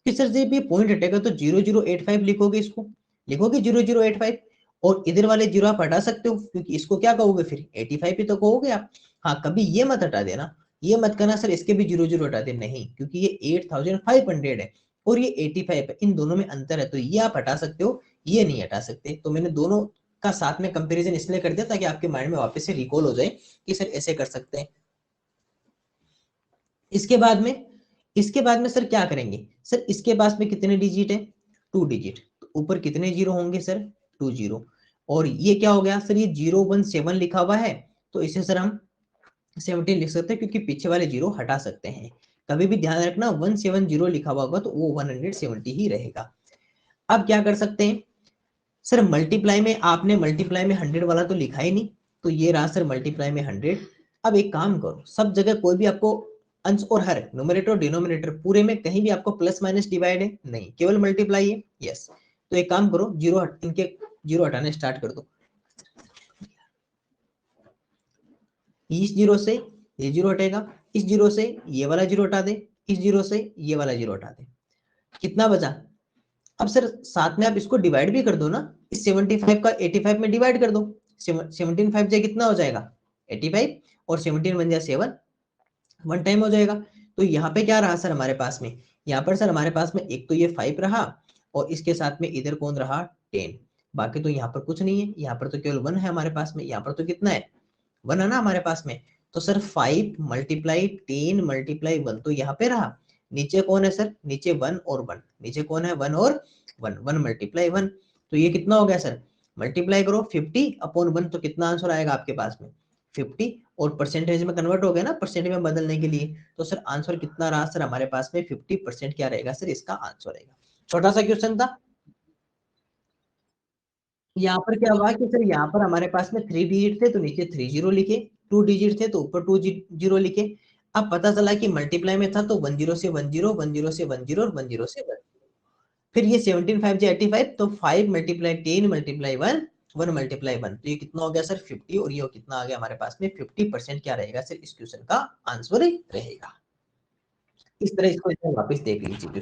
कि सर जब ये पॉइंट हटेगा तो 0085 लिखोगे, इसको लिखोगे 0085, और इधर वाले जीरो आप हटा सकते हो, क्योंकि इसको क्या कहोगे फिर 85 ही तो कहोगे आप। हाँ कभी ये मत हटा देना, ये मत करना सर इसके भी 00 हटा दे, नहीं, क्योंकि ये 8500 है और ये 85 है, इन दोनों में अंतर है, तो ये आप हटा सकते हो, ये नहीं हटा सकते। तो मैंने दोनों का साथ में कंपैरिजन इसलिए कर दिया ताकि आपके माइंड में वापस से रिकॉल हो जाए कि सर ऐसे कर सकते हैं। इसके बाद में, इसके बाद में सर क्या करेंगे, सर इसके पास में कितने डिजिट है 2 डिजिट, तो ऊपर कितने जीरो होंगे सर 2 जीरो, और ये क्या हो गया सर, ये 017 लिखा हुआ है, तो इसे सर हम 17 लिख सकते हैं, क्योंकि पीछे वाले जीरो हटा सकते हैं। कभी भी ध्यान रखना 170 लिखा हुआ होगा तो वो 170 ही रहेगा। अब क्या कर सकते हैं सर, मल्टीप्लाई में आपने मल्टीप्लाई में 100 वाला तो लिखा ही नहीं, तो ये रहा सर मल्टीप्लाई में 100। अब एक काम करो, सब जगह कोई भी आपको अंश और हर, न्यूमरेटर और डिनोमिनेटर, पूरे में कहीं भी आपको प्लस माइनस डिवाइड है नहीं, केवल मल्टीप्लाई है। यस, तो एक काम करो, इनके जीरो हटाने स्टार्ट कर दो। इस जीरो से ये जीरो हटेगा, इस जीरो से ये वाला जीरो हटा दे, इस जीरो से ये वाला जीरो हटा दे, कितना बचा। अब सर साथ में आप इसको डिवाइड भी कर दो ना, इस 75 का 85 में डिवाइड कर दो, 17 5 जाए कितना हो जाएगा 85, और 17 बन जाए 7, वन टाइम हो जाएगा। तो यहाँ पे क्या रहा सर हमारे पास में, यहाँ पर सर हमारे पास में एक तो ये 5 रहा, और इसके साथ में इधर कौन रहा 10, बाकी तो यहाँ पर कुछ नहीं है, यहाँ पर तो केवल 1 है हमारे पास में, यहाँ पर तो कितना है 1 है ना हमारे पास में। तो सर 5 मल्टीप्लाई 10 मल्टीप्लाई 1, तो यहाँ पे रहा, नीचे कौन है सर, नीचे 1 और 1, नीचे कौन है 1 और 1, 1 मल्टीप्लाई 1, तो ये कितना हो गया सर, मल्टीप्लाई करो 50 अपॉन 1, तो कितना आंसर आएगा आपके पास में 50, और परसेंटेज में कन्वर्ट हो गया ना परसेंट में बदलने के लिए, तो सर आंसर कितना रहा सर हमारे पास में 50% क्या रहेगा सर, इसका आंसर रहेगा। छोटा सा क्वेश्चन था। यहाँ पर क्या हुआ कि सर यहाँ पर हमारे पास में 3 डिजिट थे तो नीचे 3 जीरो लिखे, 2 डिजिट थे तो ऊपर 2 जीरो लिखे। अब पता चला कि मल्टीप्लाई में था तो 1 जीरो से 1 जीरो, 1 जीरो से 1 जीरो और 1 जीरो से 1, फिर ये 17 5 जे 85, तो 5 मल्टीप्लाई 10 मल्टीप्लाई 1, 1 मल्टीप्लाई 1, तो ये कितना हो गया सर 50, और ये कितना आ गया हमारे पास में 50% क्या रहेगा सर, इस क्वेश्चन का आंसर रहेगा। इस तरह इसको वापस देख लीजिए।